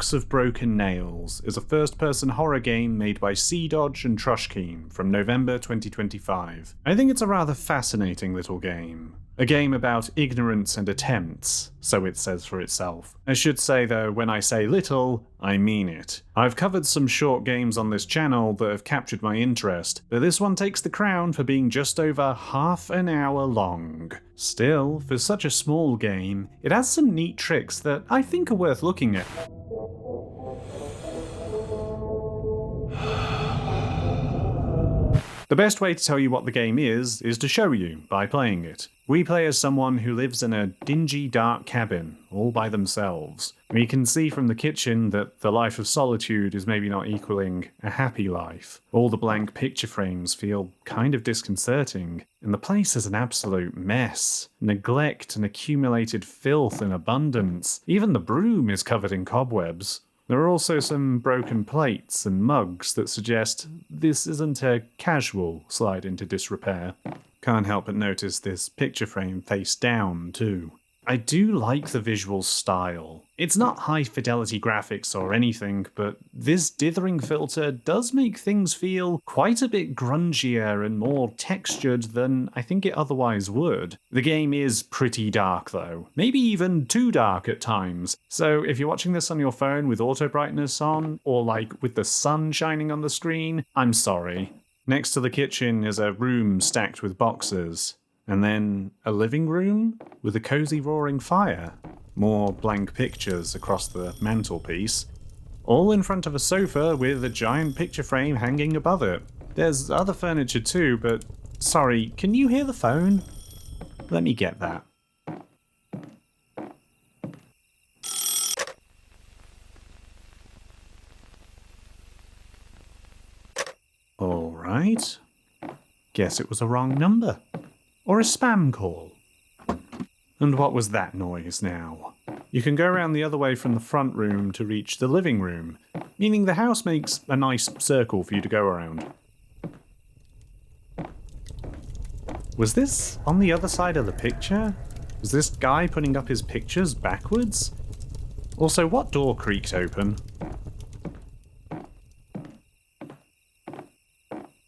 Box of Broken Nails is a first-person horror game made by Dodge and Trushkeen from November 2025. I think it's a rather fascinating little game. A game about ignorance and attempts, so it says for itself. I should say though, when I say little, I mean it. I've covered some short games on this channel that have captured my interest, but this one takes the crown for being just over half an hour long. Still, for such a small game, it has some neat tricks that I think are worth looking at. The best way to tell you what the game is to show you by playing it. We play as someone who lives in a dingy, dark cabin, all by themselves. We can see from the kitchen that the life of solitude is maybe not equaling a happy life. All the blank picture frames feel kind of disconcerting, and the place is an absolute mess. Neglect and accumulated filth in abundance. Even the broom is covered in cobwebs. There are also some broken plates and mugs that suggest this isn't a casual slide into disrepair. Can't help but notice this picture frame face down too. I do like the visual style. It's not high fidelity graphics or anything, but this dithering filter does make things feel quite a bit grungier and more textured than I think it otherwise would. The game is pretty dark though, maybe even too dark at times, so if you're watching this on your phone with auto brightness on, or like with the sun shining on the screen, I'm sorry. Next to the kitchen is a room stacked with boxes. And then a living room with a cozy roaring fire. More blank pictures across the mantelpiece. All in front of a sofa with a giant picture frame hanging above it. There's other furniture too, but sorry, can you hear the phone? Let me get that. Alright. Guess it was a wrong number. Or a spam call. And what was that noise now? You can go around the other way from the front room to reach the living room, meaning the house makes a nice circle for you to go around. Was this on the other side of the picture? Was this guy putting up his pictures backwards? Also, what door creaked open?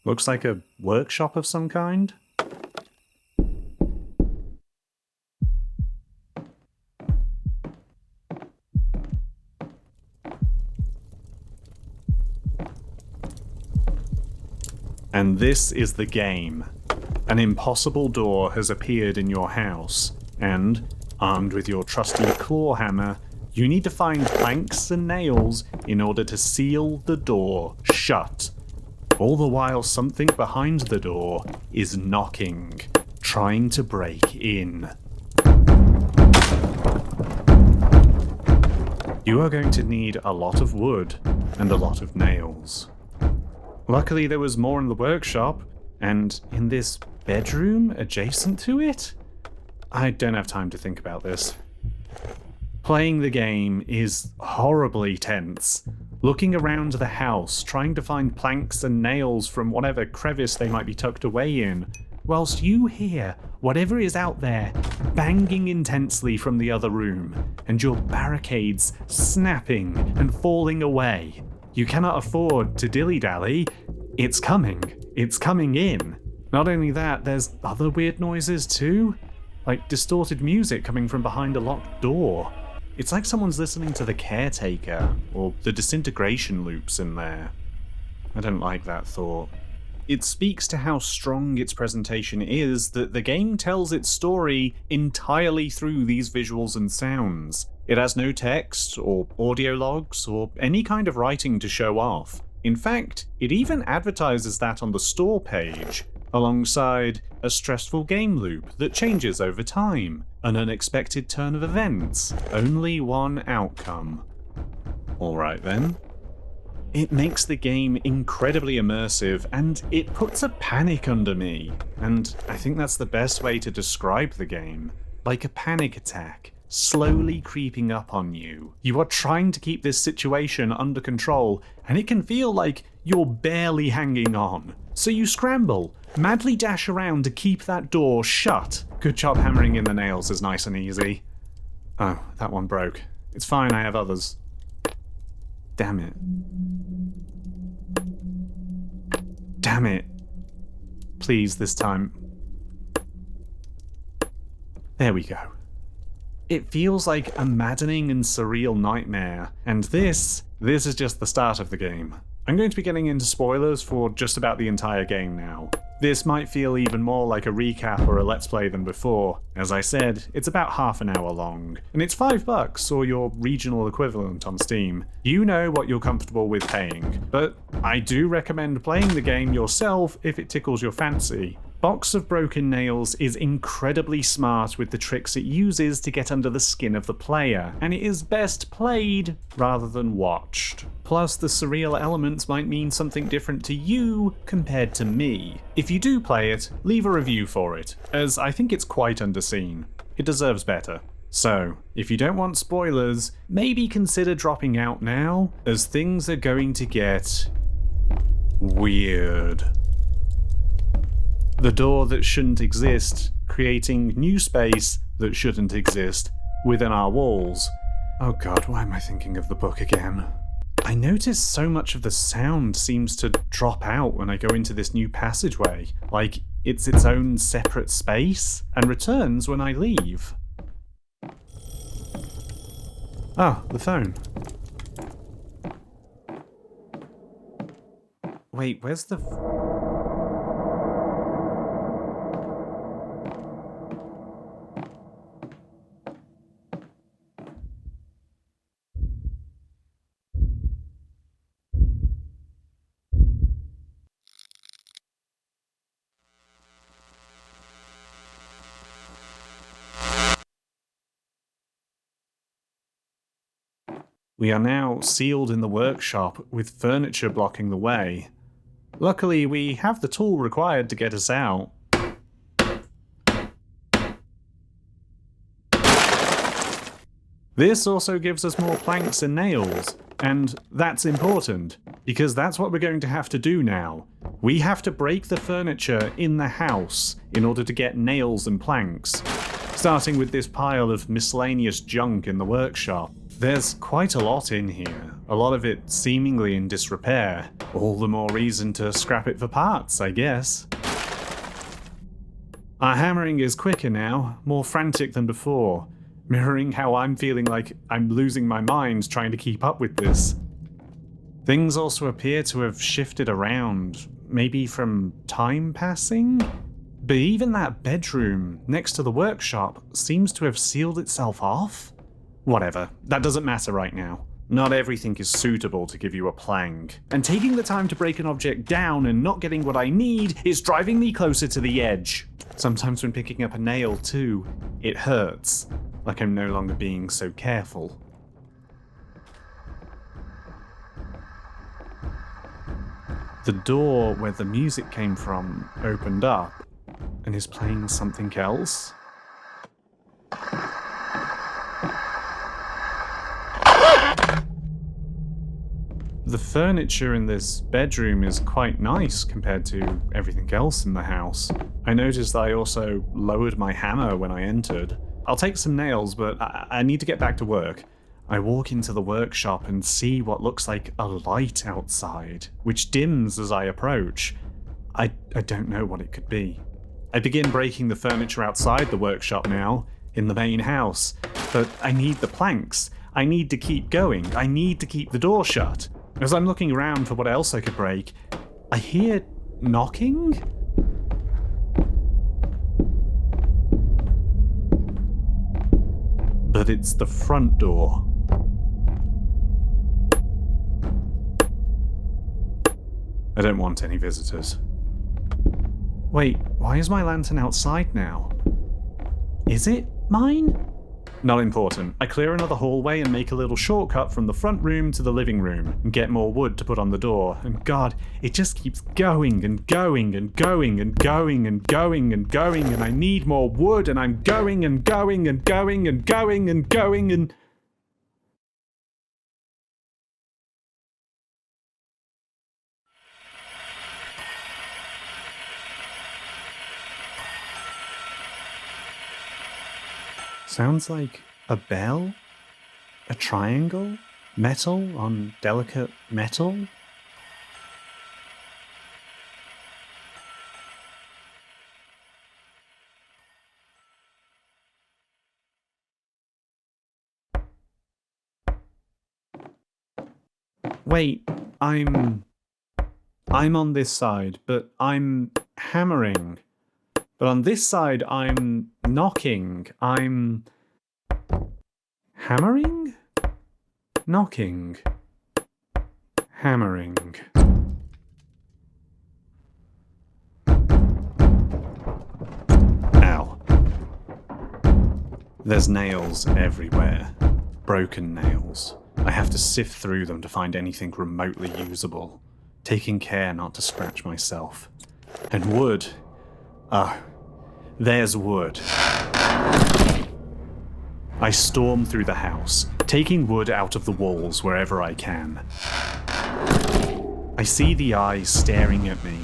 Looks like a workshop of some kind? And this is the game. An impossible door has appeared in your house, and, armed with your trusty claw hammer, you need to find planks and nails in order to seal the door shut. All the while something behind the door is knocking, trying to break in. You are going to need a lot of wood and a lot of nails. Luckily there was more in the workshop, and in this bedroom adjacent to it? I don't have time to think about this. Playing the game is horribly tense. Looking around the house, trying to find planks and nails from whatever crevice they might be tucked away in, whilst you hear whatever is out there banging intensely from the other room, and your barricades snapping and falling away. You cannot afford to dilly-dally. It's coming. It's coming in. Not only that, there's other weird noises too. Like distorted music coming from behind a locked door. It's like someone's listening to The Caretaker, or the disintegration loops in there. I don't like that thought. It speaks to how strong its presentation is that the game tells its story entirely through these visuals and sounds. It has no text, or audio logs, or any kind of writing to show off. In fact, it even advertises that on the store page, alongside a stressful game loop that changes over time, an unexpected turn of events, only one outcome. Alright then. It makes the game incredibly immersive, and it puts a panic under me, and I think that's the best way to describe the game. Like a panic attack, slowly creeping up on you. You are trying to keep this situation under control, and it can feel like you're barely hanging on. So you scramble, madly dash around to keep that door shut. Good job hammering in the nails is nice and easy. Oh, that one broke. It's fine, I have others. Damn it. Damn it. Please, this time. There we go. It feels like a maddening and surreal nightmare, and this is just the start of the game. I'm going to be getting into spoilers for just about the entire game now. This might feel even more like a recap or a let's play than before. As I said, it's about half an hour long, and it's $5 or your regional equivalent on Steam. You know what you're comfortable with paying, but I do recommend playing the game yourself if it tickles your fancy. Box of Broken Nails is incredibly smart with the tricks it uses to get under the skin of the player, and it is best played rather than watched. Plus, the surreal elements might mean something different to you compared to me. If you do play it, leave a review for it, as I think it's quite underseen. It deserves better. So, if you don't want spoilers, maybe consider dropping out now, as things are going to get weird. The door that shouldn't exist, creating new space that shouldn't exist within our walls. Oh god, why am I thinking of the book again? I notice so much of the sound seems to drop out when I go into this new passageway, like it's its own separate space, and returns when I leave. Ah, the phone. Wait, where's the... We are now sealed in the workshop with furniture blocking the way. Luckily, we have the tool required to get us out. This also gives us more planks and nails, and that's important, because that's what we're going to have to do now. We have to break the furniture in the house in order to get nails and planks, starting with this pile of miscellaneous junk in the workshop. There's quite a lot in here, a lot of it seemingly in disrepair. All the more reason to scrap it for parts, I guess. Our hammering is quicker now, more frantic than before, mirroring how I'm feeling like I'm losing my mind trying to keep up with this. Things also appear to have shifted around, maybe from time passing? But even that bedroom next to the workshop seems to have sealed itself off? Whatever, that doesn't matter right now. Not everything is suitable to give you a plank, and taking the time to break an object down and not getting what I need is driving me closer to the edge. Sometimes when picking up a nail too, it hurts, like I'm no longer being so careful. The door where the music came from opened up, and is playing something else. The furniture in this bedroom is quite nice compared to everything else in the house. I noticed that I also lowered my hammer when I entered. I'll take some nails, but I need to get back to work. I walk into the workshop and see what looks like a light outside, which dims as I approach. I don't know what it could be. I begin breaking the furniture outside the workshop now, in the main house, but I need the planks. I need to keep going. I need to keep the door shut. As I'm looking around for what else I could break, I hear knocking? But it's the front door. I don't want any visitors. Wait, why is my lantern outside now? Is it mine? Not important. I clear another hallway and make a little shortcut from the front room to the living room and get more wood to put on the door. And god, it just keeps going and going and going and going and going and going, and I need more wood, and I'm going and going and going and going and going and... Sounds like a bell? A triangle? Metal on delicate metal? Wait, I'm on this side, but I'm hammering. But on this side, I'm knocking. I'm hammering? Knocking. Hammering. Ow. There's nails everywhere. Broken nails. I have to sift through them to find anything remotely usable, taking care not to scratch myself. And wood. There's wood. I storm through the house, taking wood out of the walls wherever I can. I see the eyes staring at me.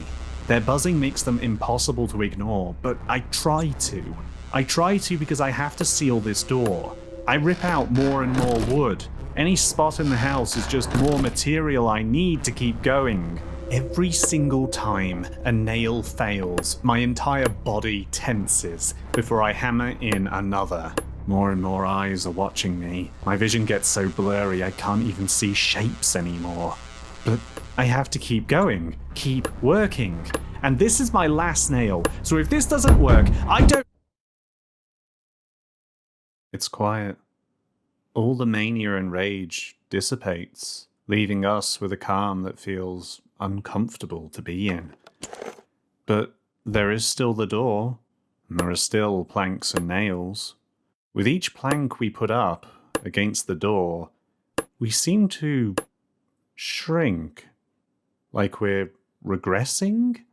Their buzzing makes them impossible to ignore, but I try to. I try to because I have to seal this door. I rip out more and more wood. Any spot in the house is just more material I need to keep going. Every single time a nail fails, my entire body tenses before I hammer in another. More and more eyes are watching me. My vision gets so blurry I can't even see shapes anymore. But I have to keep going, keep working. And this is my last nail, so if this doesn't work, I don't... It's quiet. All the mania and rage dissipates, leaving us with a calm that feels uncomfortable to be in. But there is still the door, and there are still planks and nails. With each plank we put up against the door, we seem to shrink, like we're regressing.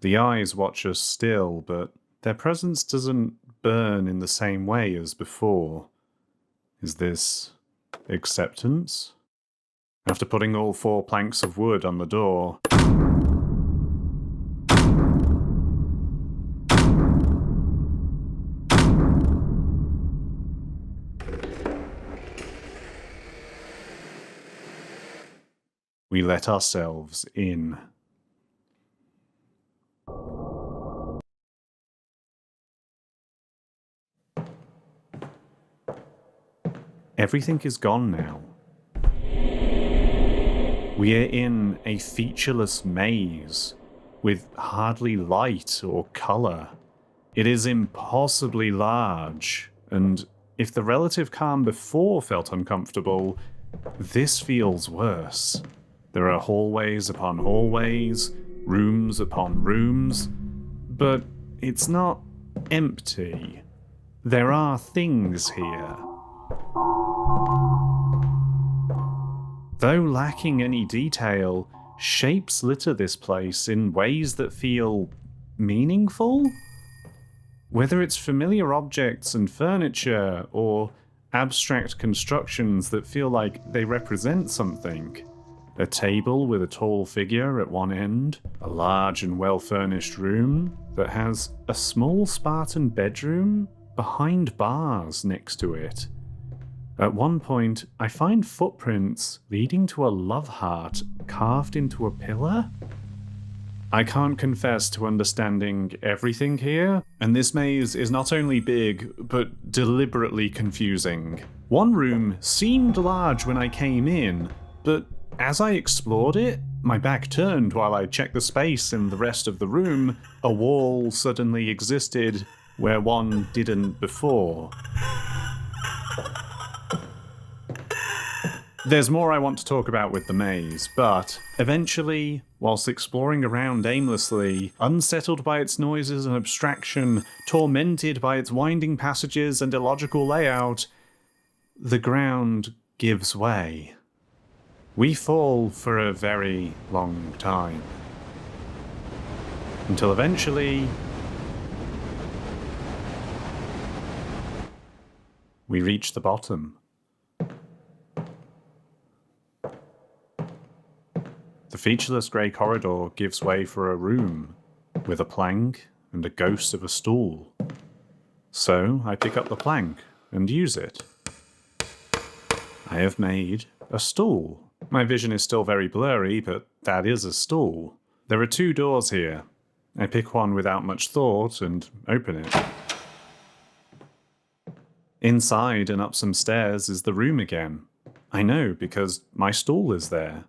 The eyes watch us still, but their presence doesn't burn in the same way as before. Is this acceptance? After putting all 4 planks of wood on the door, we let ourselves in. Everything is gone now. We are in a featureless maze, with hardly light or colour. It is impossibly large, and if the relative calm before felt uncomfortable, this feels worse. There are hallways upon hallways, rooms upon rooms, but it's not empty. There are things here. Though lacking any detail, shapes litter this place in ways that feel meaningful? Whether it's familiar objects and furniture, or abstract constructions that feel like they represent something. A table with a tall figure at one end, a large and well-furnished room that has a small Spartan bedroom behind bars next to it. At one point, I find footprints leading to a love heart carved into a pillar. I can't confess to understanding everything here, and this maze is not only big, but deliberately confusing. One room seemed large when I came in, but as I explored it, my back turned while I checked the space in the rest of the room. A wall suddenly existed where one didn't before. There's more I want to talk about with the maze, but eventually, whilst exploring around aimlessly, unsettled by its noises and abstraction, tormented by its winding passages and illogical layout, the ground gives way. We fall for a very long time. Until eventually, we reach the bottom. The featureless grey corridor gives way for a room with a plank and a ghost of a stool. So I pick up the plank and use it. I have made a stool. My vision is still very blurry, but that is a stool. There are 2 doors here. I pick one without much thought and open it. Inside and up some stairs is the room again. I know, because my stool is there.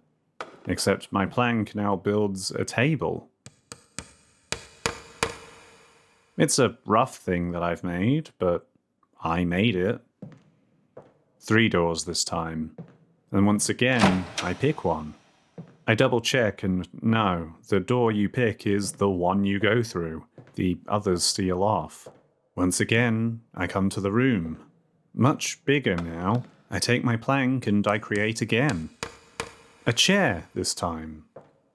Except my plank now builds a table. It's a rough thing that I've made, but I made it. 3 doors this time. And once again, I pick one. I double check and no, the door you pick is the one you go through. The others steal off. Once again, I come to the room. Much bigger now. I take my plank and I create again. A chair this time.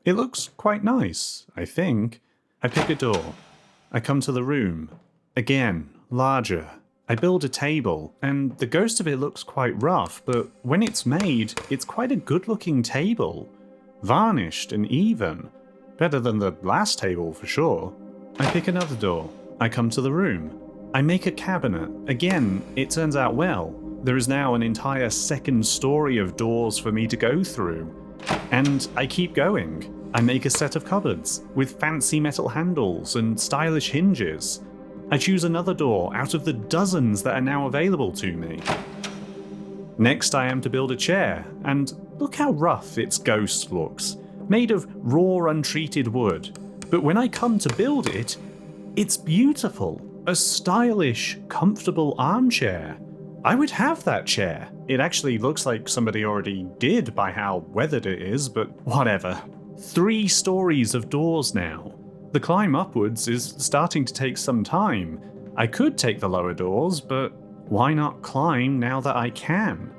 It looks quite nice, I think. I pick a door. I come to the room. Again, larger. I build a table, and the ghost of it looks quite rough, but when it's made, it's quite a good-looking table. Varnished and even. Better than the last table, for sure. I pick another door. I come to the room. I make a cabinet. Again, it turns out well. There is now an entire second story of doors for me to go through. And I keep going. I make a set of cupboards, with fancy metal handles and stylish hinges. I choose another door out of the dozens that are now available to me. Next I am to build a chair, and look how rough its ghost looks, made of raw untreated wood. But when I come to build it, it's beautiful. A stylish, comfortable armchair. I would have that chair. It actually looks like somebody already did by how weathered it is, but whatever. 3 stories of doors now. The climb upwards is starting to take some time. I could take the lower doors, but why not climb now that I can?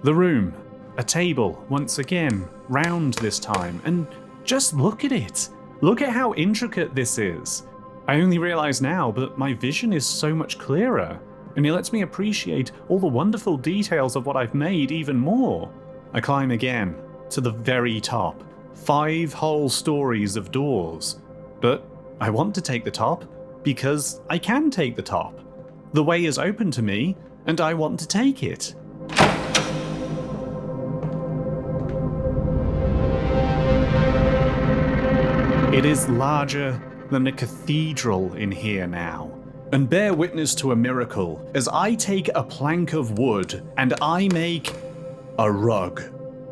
The room. A table, once again, round this time, and just look at it. Look at how intricate this is. I only realize now, but my vision is so much clearer, and it lets me appreciate all the wonderful details of what I've made even more. I climb again, to the very top. 5 whole stories of doors. But I want to take the top because I can take the top. The way is open to me, and I want to take it. It is larger than a cathedral in here now. And bear witness to a miracle as I take a plank of wood and I make a rug.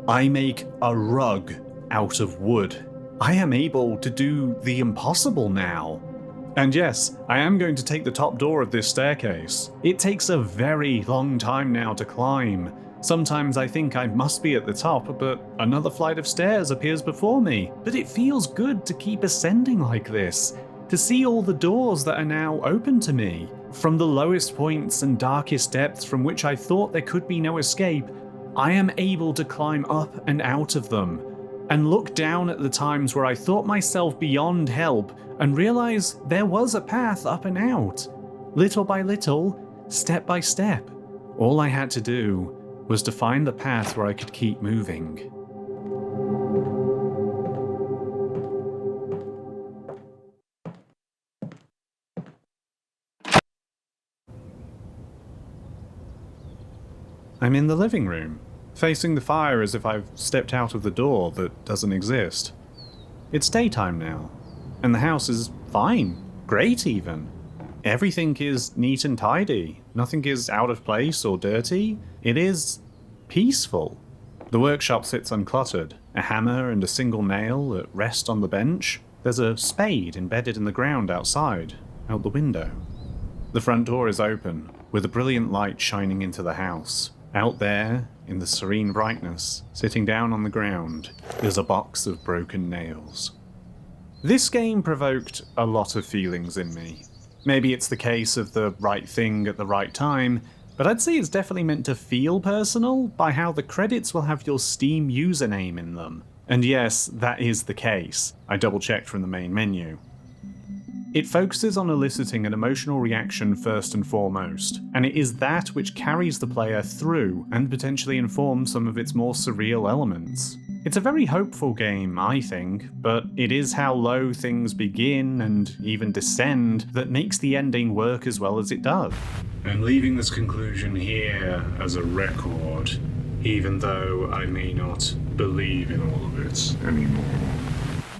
I make a rug out of wood. I am able to do the impossible now. And yes, I am going to take the top door of this staircase. It takes a very long time now to climb. Sometimes I think I must be at the top, but another flight of stairs appears before me. But it feels good to keep ascending like this, to see all the doors that are now open to me. From the lowest points and darkest depths from which I thought there could be no escape, I am able to climb up and out of them, and look down at the times where I thought myself beyond help and realize there was a path up and out. Little by little, step by step. All I had to do was to find the path where I could keep moving. I'm in the living room, facing the fire as if I've stepped out of the door that doesn't exist. It's daytime now, and the house is fine, great even. Everything is neat and tidy, nothing is out of place or dirty. It is peaceful. The workshop sits uncluttered, a hammer and a single nail at rest on the bench. There's a spade embedded in the ground outside, out the window. The front door is open, with a brilliant light shining into the house. Out there, in the serene brightness, sitting down on the ground, is a box of broken nails. This game provoked a lot of feelings in me. Maybe it's the case of the right thing at the right time, but I'd say it's definitely meant to feel personal by how the credits will have your Steam username in them. And yes, that is the case. I double-checked from the main menu. It focuses on eliciting an emotional reaction first and foremost, and it is that which carries the player through and potentially informs some of its more surreal elements. It's a very hopeful game, I think, but it is how low things begin and even descend that makes the ending work as well as it does. I'm leaving this conclusion here as a record. even though I may not believe in all of it anymore.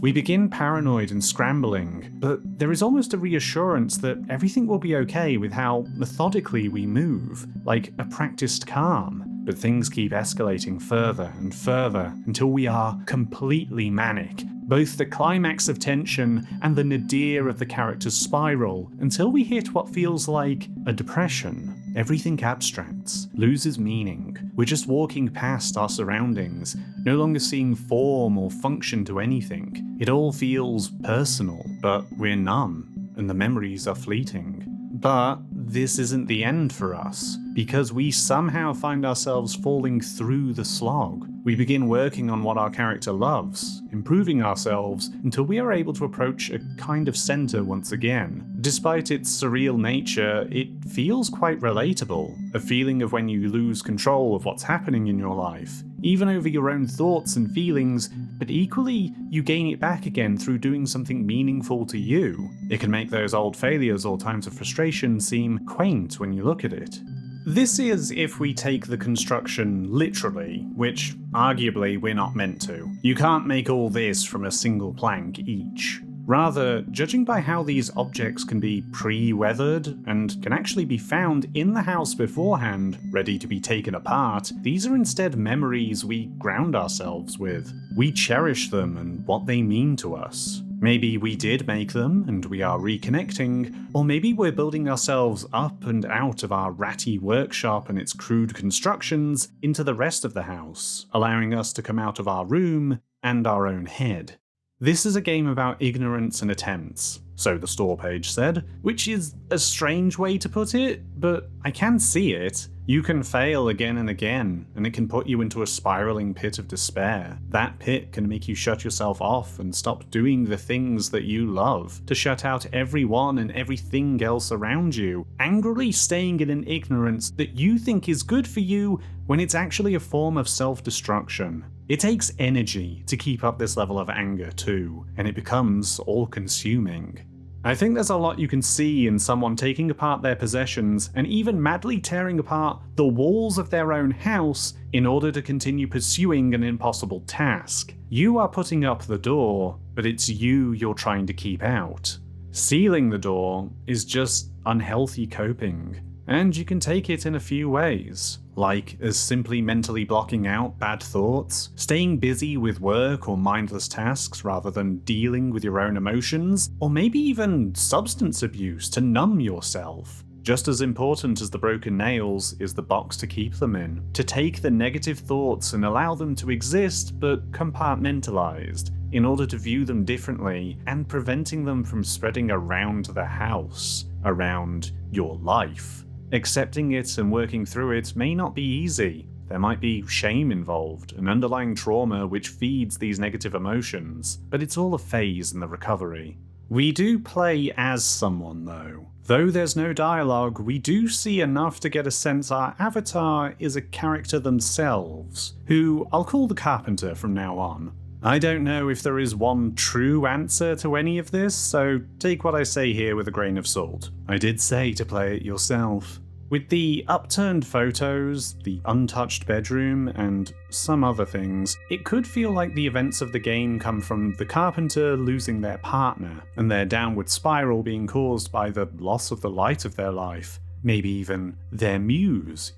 We begin paranoid and scrambling, but there is almost a reassurance that everything will be okay with how methodically we move, like a practiced calm. But things keep escalating further and further until we are completely manic, both the climax of tension and the nadir of the character's spiral, until we hit what feels like a depression. Everything abstracts, loses meaning. We're just walking past our surroundings, no longer seeing form or function to anything. It all feels personal, but we're numb, and the memories are fleeting. But this isn't the end for us, because we somehow find ourselves falling through the slog. We begin working on what our character loves, improving ourselves until we are able to approach a kind of center once again. Despite its surreal nature, it feels quite relatable, a feeling of when you lose control of what's happening in your life, even over your own thoughts and feelings, but equally, you gain it back again through doing something meaningful to you. It can make those old failures or times of frustration seem quaint when you look at it. This is if we take the construction literally, which arguably we're not meant to. You can't make all this from a single plank each. Rather, judging by how these objects can be pre-weathered and can actually be found in the house beforehand, ready to be taken apart, these are instead memories we ground ourselves with. We cherish them and what they mean to us. Maybe we did make them and we are reconnecting, or maybe we're building ourselves up and out of our ratty workshop and its crude constructions into the rest of the house, allowing us to come out of our room and our own head. This is a game about ignorance and attempts, so the store page said, which is a strange way to put it, but I can see it. You can fail again and again, and it can put you into a spiraling pit of despair. That pit can make you shut yourself off and stop doing the things that you love, to shut out everyone and everything else around you, angrily staying in an ignorance that you think is good for you when it's actually a form of self-destruction. It takes energy to keep up this level of anger too, and it becomes all-consuming. I think there's a lot you can see in someone taking apart their possessions and even madly tearing apart the walls of their own house in order to continue pursuing an impossible task. You are putting up the door, but it's you're trying to keep out. Sealing the door is just unhealthy coping, and you can take it in a few ways. Like as simply mentally blocking out bad thoughts, staying busy with work or mindless tasks rather than dealing with your own emotions, or maybe even substance abuse to numb yourself. Just as important as the broken nails is the box to keep them in, to take the negative thoughts and allow them to exist but compartmentalized, in order to view them differently and preventing them from spreading around the house, around your life. Accepting it and working through it may not be easy. There might be shame involved, an underlying trauma which feeds these negative emotions, but it's all a phase in the recovery. We do play as someone though. Though there's no dialogue, we do see enough to get a sense our avatar is a character themselves, who I'll call the Carpenter from now on. I don't know if there is one true answer to any of this, so take what I say here with a grain of salt. I did say to play it yourself. With the upturned photos, the untouched bedroom, and some other things, it could feel like the events of the game come from the Carpenter losing their partner, and their downward spiral being caused by the loss of the light of their life, maybe even their muse.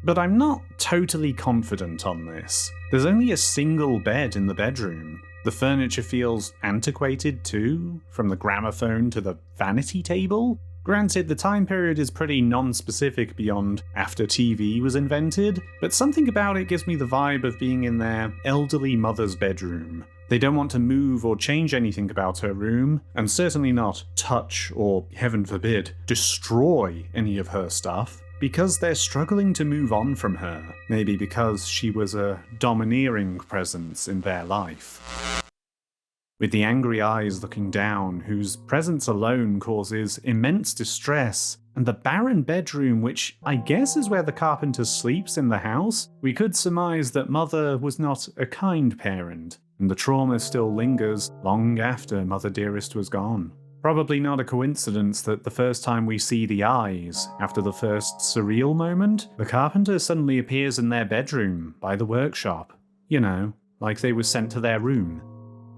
But I'm not totally confident on this. There's only a single bed in the bedroom. The furniture feels antiquated too, from the gramophone to the vanity table. Granted, the time period is pretty non-specific beyond after TV was invented, but something about it gives me the vibe of being in their elderly mother's bedroom. They don't want to move or change anything about her room, and certainly not touch or, heaven forbid, destroy any of her stuff, because they're struggling to move on from her, maybe because she was a domineering presence in their life. With the angry eyes looking down, whose presence alone causes immense distress, and the barren bedroom, which I guess is where the Carpenter sleeps in the house, we could surmise that Mother was not a kind parent, and the trauma still lingers long after Mother Dearest was gone. Probably not a coincidence that the first time we see the eyes, after the first surreal moment, the carpenter suddenly appears in their bedroom by the workshop. You know, like they were sent to their room.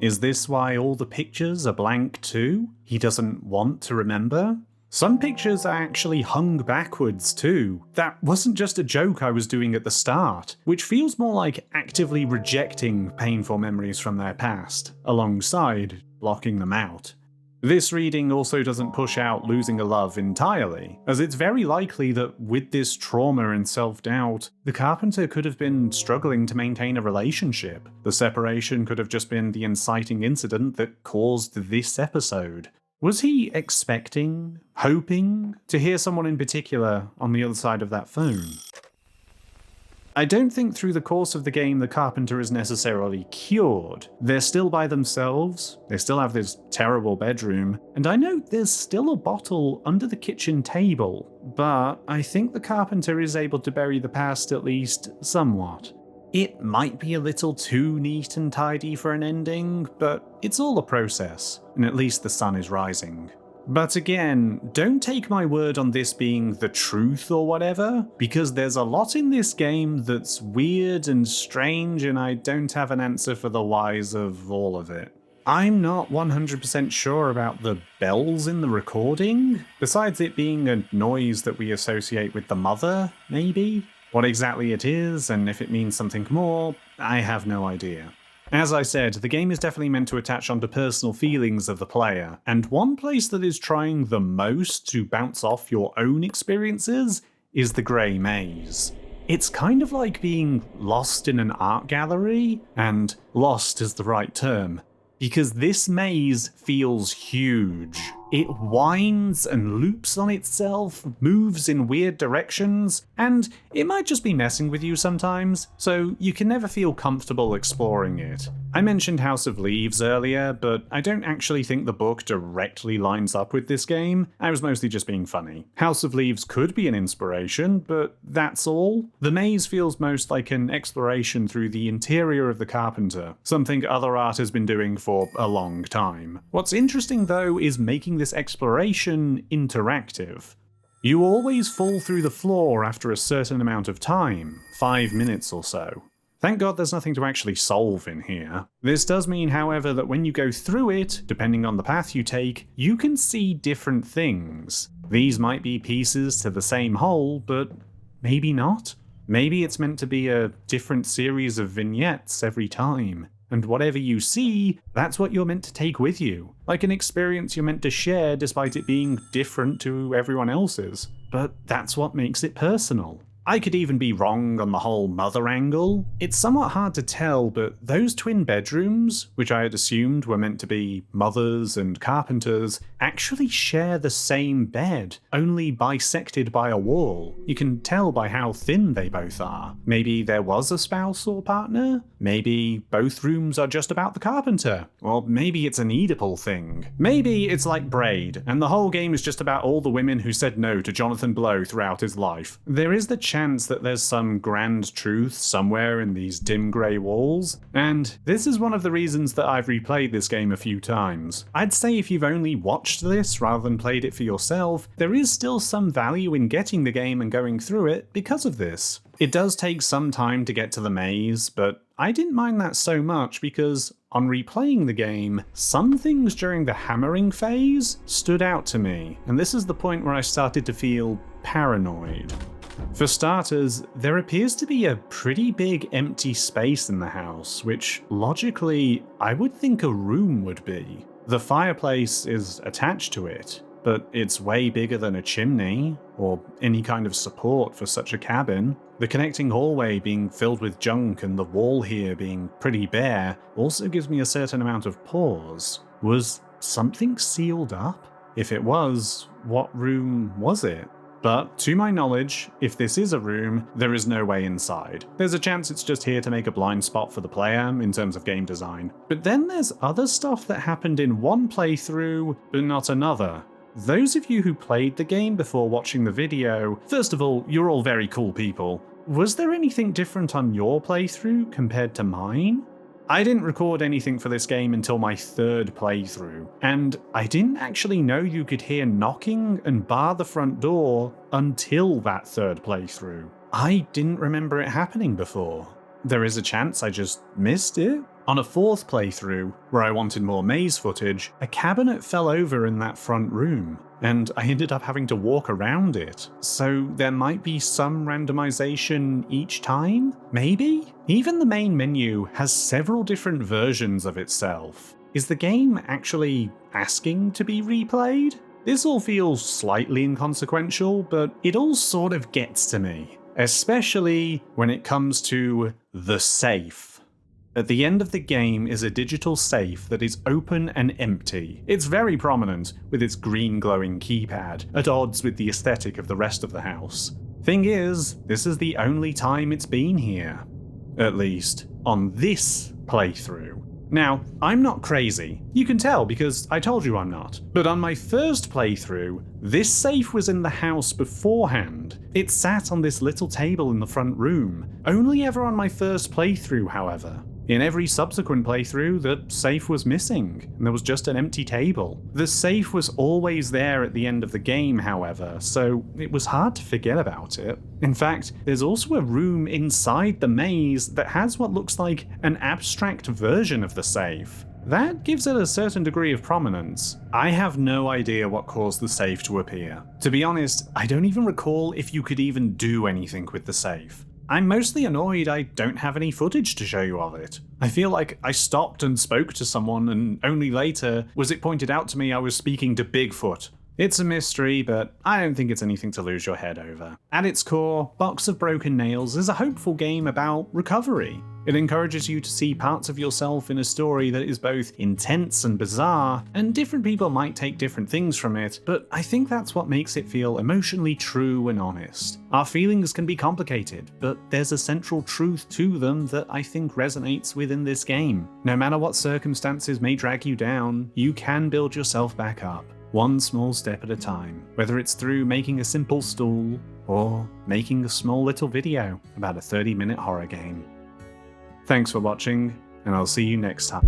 Is this why all the pictures are blank too? He doesn't want to remember? Some pictures are actually hung backwards too. That wasn't just a joke I was doing at the start, which feels more like actively rejecting painful memories from their past, alongside blocking them out. This reading also doesn't push out losing a love entirely, as it's very likely that with this trauma and self-doubt, the carpenter could have been struggling to maintain a relationship. The separation could have just been the inciting incident that caused this episode. Was he expecting, hoping, to hear someone in particular on the other side of that phone? I don't think through the course of the game the carpenter is necessarily cured. They're still by themselves, they still have this terrible bedroom, and I note there's still a bottle under the kitchen table, but I think the carpenter is able to bury the past at least somewhat. It might be a little too neat and tidy for an ending, but it's all a process, and at least the sun is rising. But again, don't take my word on this being the truth or whatever, because there's a lot in this game that's weird and strange, and I don't have an answer for the whys of all of it. I'm not 100% sure about the bells in the recording, besides it being a noise that we associate with the mother, maybe? What exactly it is, and if it means something more, I have no idea. As I said, the game is definitely meant to attach onto personal feelings of the player, and one place that is trying the most to bounce off your own experiences is the grey maze. It's kind of like being lost in an art gallery, and lost is the right term, because this maze feels huge. It winds and loops on itself, moves in weird directions, and it might just be messing with you sometimes, so you can never feel comfortable exploring it. I mentioned House of Leaves earlier, but I don't actually think the book directly lines up with this game. I was mostly just being funny. House of Leaves could be an inspiration, but that's all. The maze feels most like an exploration through the interior of the carpenter, something other art has been doing for a long time. What's interesting though is making this exploration interactive. You always fall through the floor after a certain amount of time, 5 minutes or so. Thank God there's nothing to actually solve in here. This does mean, however, that when you go through it, depending on the path you take, you can see different things. These might be pieces to the same whole, but maybe not. Maybe it's meant to be a different series of vignettes every time. And whatever you see, that's what you're meant to take with you. Like an experience you're meant to share despite it being different to everyone else's. But that's what makes it personal. I could even be wrong on the whole mother angle. It's somewhat hard to tell, but those twin bedrooms, which I had assumed were meant to be mothers and carpenters, actually share the same bed, only bisected by a wall. You can tell by how thin they both are. Maybe there was a spouse or partner? Maybe both rooms are just about the carpenter? Or maybe it's an Oedipal thing. Maybe it's like Braid, and the whole game is just about all the women who said no to Jonathan Blow throughout his life. There is the chance that there's some grand truth somewhere in these dim grey walls, and this is one of the reasons that I've replayed this game a few times. I'd say if you've only watched this rather than played it for yourself, there is still some value in getting the game and going through it because of this. It does take some time to get to the maze, but I didn't mind that so much because on replaying the game, some things during the hammering phase stood out to me, and this is the point where I started to feel paranoid. For starters, there appears to be a pretty big empty space in the house, which logically I would think a room would be. The fireplace is attached to it, but it's way bigger than a chimney, or any kind of support for such a cabin. The connecting hallway being filled with junk and the wall here being pretty bare also gives me a certain amount of pause. Was something sealed up? If it was, what room was it? But, to my knowledge, if this is a room, there is no way inside. There's a chance it's just here to make a blind spot for the player, in terms of game design. But then there's other stuff that happened in one playthrough, but not another. Those of you who played the game before watching the video, first of all, you're all very cool people. Was there anything different on your playthrough compared to mine? I didn't record anything for this game until my third playthrough, and I didn't actually know you could hear knocking and bar the front door until that third playthrough. I didn't remember it happening before. There is a chance I just missed it. On a fourth playthrough, where I wanted more maze footage, a cabinet fell over in that front room, and I ended up having to walk around it. So there might be some randomization each time? Maybe? Even the main menu has several different versions of itself. Is the game actually asking to be replayed? This all feels slightly inconsequential, but it all sort of gets to me. Especially when it comes to the safe. At the end of the game is a digital safe that is open and empty. It's very prominent, with its green glowing keypad, at odds with the aesthetic of the rest of the house. Thing is, this is the only time it's been here. At least, on this playthrough. Now, I'm not crazy. You can tell because I told you I'm not. But on my first playthrough, this safe was in the house beforehand. It sat on this little table in the front room. Only ever on my first playthrough, however. In every subsequent playthrough, the safe was missing, and there was just an empty table. The safe was always there at the end of the game, however, so it was hard to forget about it. In fact, there's also a room inside the maze that has what looks like an abstract version of the safe. That gives it a certain degree of prominence. I have no idea what caused the safe to appear. To be honest, I don't even recall if you could even do anything with the safe. I'm mostly annoyed I don't have any footage to show you of it. I feel like I stopped and spoke to someone, and only later was it pointed out to me I was speaking to Bigfoot. It's a mystery, but I don't think it's anything to lose your head over. At its core, Box of Broken Nails is a hopeful game about recovery. It encourages you to see parts of yourself in a story that is both intense and bizarre, and different people might take different things from it, but I think that's what makes it feel emotionally true and honest. Our feelings can be complicated, but there's a central truth to them that I think resonates within this game. No matter what circumstances may drag you down, you can build yourself back up. One small step at a time, whether it's through making a simple stool or making a small little video about a 30-minute horror game. Thanks for watching, and I'll see you next time.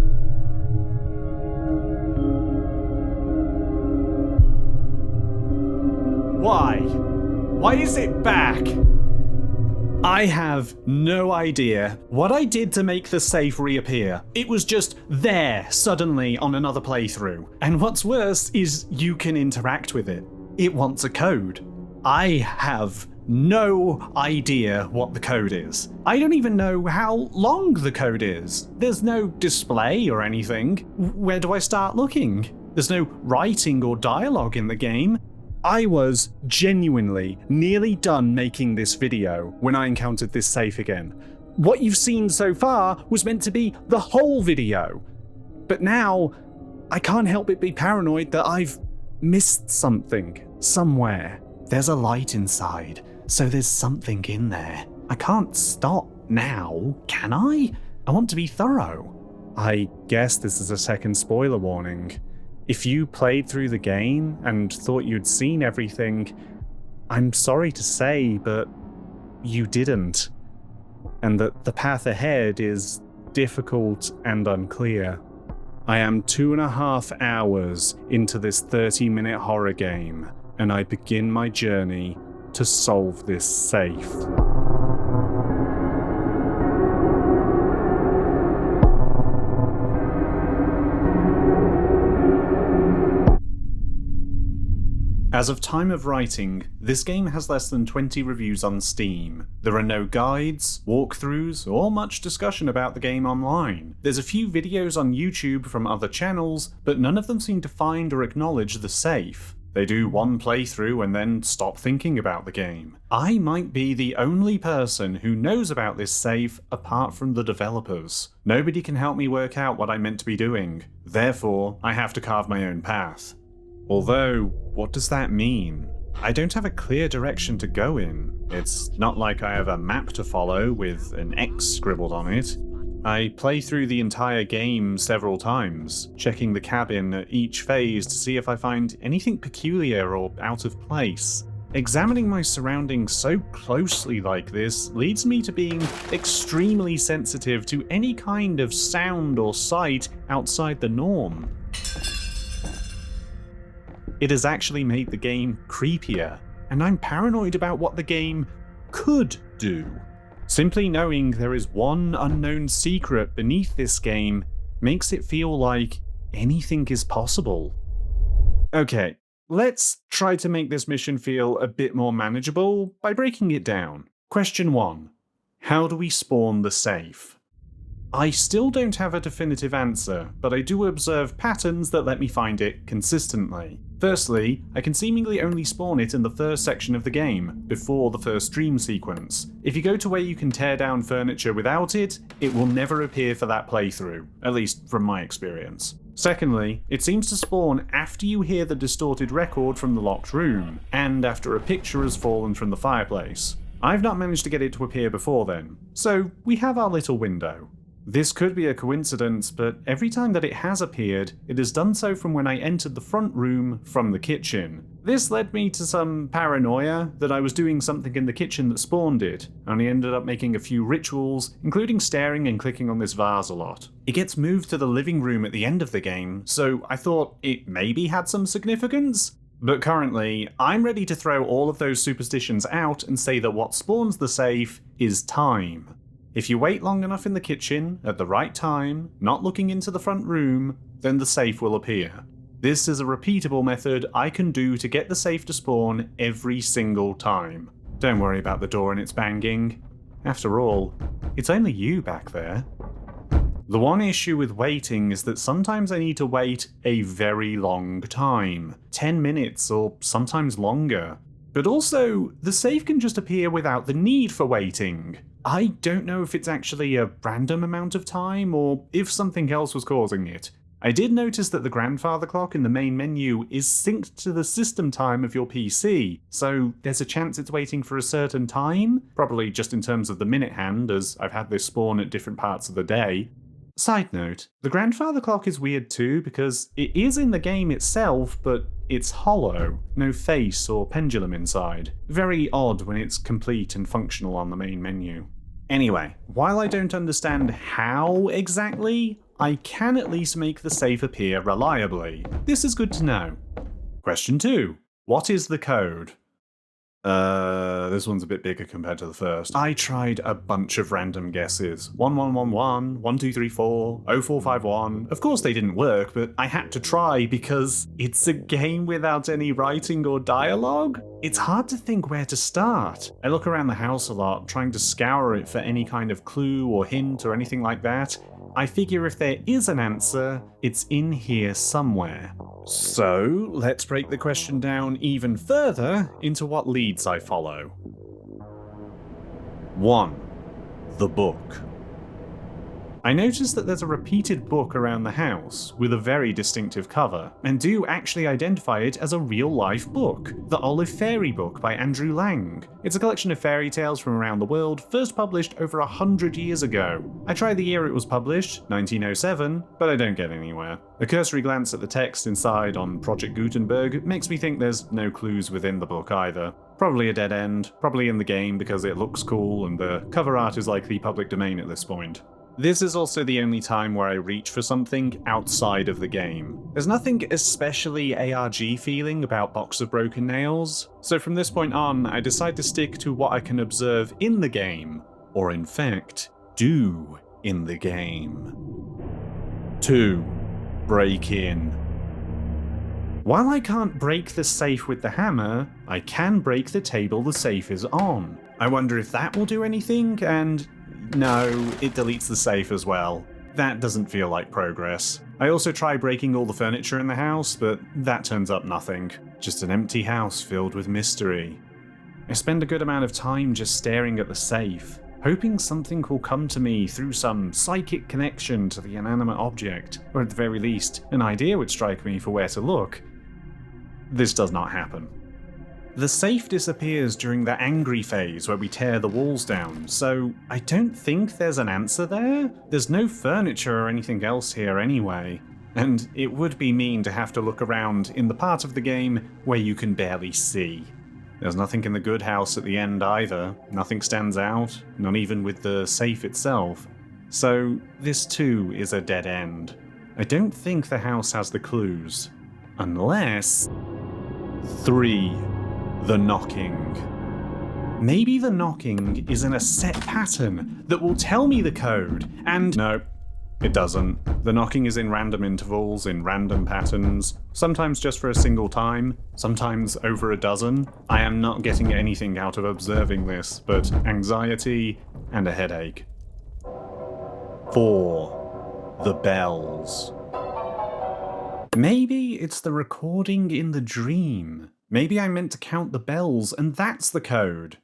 Why? Why is it back? I have no idea what I did to make the safe reappear. It was just there suddenly on another playthrough. And what's worse is you can interact with it. It wants a code. I have no idea what the code is. I don't even know how long the code is. There's no display or anything. Where do I start looking? There's no writing or dialogue in the game. I was genuinely nearly done making this video when I encountered this safe again. What you've seen so far was meant to be the whole video. But now, I can't help but be paranoid that I've missed something somewhere. There's a light inside, so there's something in there. I can't stop now, can I? I want to be thorough. I guess this is a second spoiler warning. If you played through the game and thought you'd seen everything, I'm sorry to say, but you didn't. And that the path ahead is difficult and unclear. I am 2.5 hours into this 30-minute horror game, and I begin my journey to solve this safe. As of time of writing, this game has less than 20 reviews on Steam. There are no guides, walkthroughs, or much discussion about the game online. There's a few videos on YouTube from other channels, but none of them seem to find or acknowledge the safe. They do one playthrough and then stop thinking about the game. I might be the only person who knows about this safe apart from the developers. Nobody can help me work out what I'm meant to be doing. Therefore, I have to carve my own path. Although, what does that mean? I don't have a clear direction to go in. It's not like I have a map to follow with an X scribbled on it. I play through the entire game several times, checking the cabin at each phase to see if I find anything peculiar or out of place. Examining my surroundings so closely like this leads me to being extremely sensitive to any kind of sound or sight outside the norm. It has actually made the game creepier, and I'm paranoid about what the game could do. Simply knowing there is one unknown secret beneath this game makes it feel like anything is possible. Okay, let's try to make this mission feel a bit more manageable by breaking it down. Question 1. How do we spawn the safe? I still don't have a definitive answer, but I do observe patterns that let me find it consistently. Firstly, I can seemingly only spawn it in the first section of the game, before the first dream sequence. If you go to where you can tear down furniture without it, it will never appear for that playthrough, at least from my experience. Secondly, it seems to spawn after you hear the distorted record from the locked room, and after a picture has fallen from the fireplace. I've not managed to get it to appear before then, so we have our little window. This could be a coincidence, but every time that it has appeared, it has done so from when I entered the front room from the kitchen. This led me to some paranoia that I was doing something in the kitchen that spawned it, and I ended up making a few rituals, including staring and clicking on this vase a lot. It gets moved to the living room at the end of the game, so I thought it maybe had some significance? But currently, I'm ready to throw all of those superstitions out and say that what spawns the safe is time. If you wait long enough in the kitchen, at the right time, not looking into the front room, then the safe will appear. This is a repeatable method I can do to get the safe to spawn every single time. Don't worry about the door and its banging. After all, it's only you back there. The one issue with waiting is that sometimes I need to wait a very long time, 10 minutes or sometimes longer. But also, the safe can just appear without the need for waiting. I don't know if it's actually a random amount of time or if something else was causing it. I did notice that the grandfather clock in the main menu is synced to the system time of your PC, so there's a chance it's waiting for a certain time, probably just in terms of the minute hand, as I've had this spawn at different parts of the day. Side note, the grandfather clock is weird too because it is in the game itself, but it's hollow, no face or pendulum inside. Very odd when it's complete and functional on the main menu. Anyway, while I don't understand how exactly, I can at least make the safe appear reliably. This is good to know. Question 2. What is the code? This one's a bit bigger compared to the first. I tried a bunch of random guesses. 1111, 1234, 0451. Of course they didn't work, but I had to try because it's a game without any writing or dialogue. It's hard to think where to start. I look around the house a lot, trying to scour it for any kind of clue or hint or anything like that. I figure if there is an answer, it's in here somewhere. So, let's break the question down even further into what leads I follow. 1. The book. I noticed that there's a repeated book around the house, with a very distinctive cover, and do actually identify it as a real-life book, the Olive Fairy book by Andrew Lang. It's a collection of fairy tales from around the world, first published over 100 years ago. I tried the year it was published, 1907, but I don't get anywhere. A cursory glance at the text inside on Project Gutenberg makes me think there's no clues within the book either. Probably a dead end, probably in the game because it looks cool and the cover art is likely public domain at this point. This is also the only time where I reach for something outside of the game. There's nothing especially ARG feeling about Box of Broken Nails, so from this point on, I decide to stick to what I can observe in the game, or in fact, do in the game. 2. Break in. While I can't break the safe with the hammer, I can break the table the safe is on. I wonder if that will do anything, and no, it deletes the safe as well. That doesn't feel like progress. I also try breaking all the furniture in the house, but that turns up nothing. Just an empty house filled with mystery. I spend a good amount of time just staring at the safe, hoping something will come to me through some psychic connection to the inanimate object, or at the very least, an idea would strike me for where to look. This does not happen. The safe disappears during the angry phase where we tear the walls down, so I don't think there's an answer there. There's no furniture or anything else here anyway, and it would be mean to have to look around in the part of the game where you can barely see. There's nothing in the good house at the end either. Nothing stands out, not even with the safe itself. So this too is a dead end. I don't think the house has the clues. Unless... 3. The knocking. Maybe the knocking is in a set pattern that will tell me the code, and... No, it doesn't. The knocking is in random intervals, in random patterns, sometimes just for a single time, sometimes over a dozen. I am not getting anything out of observing this, but anxiety and a headache. 4. The bells. Maybe it's the recording in the dream. Maybe I meant to count the bells, and that's the code.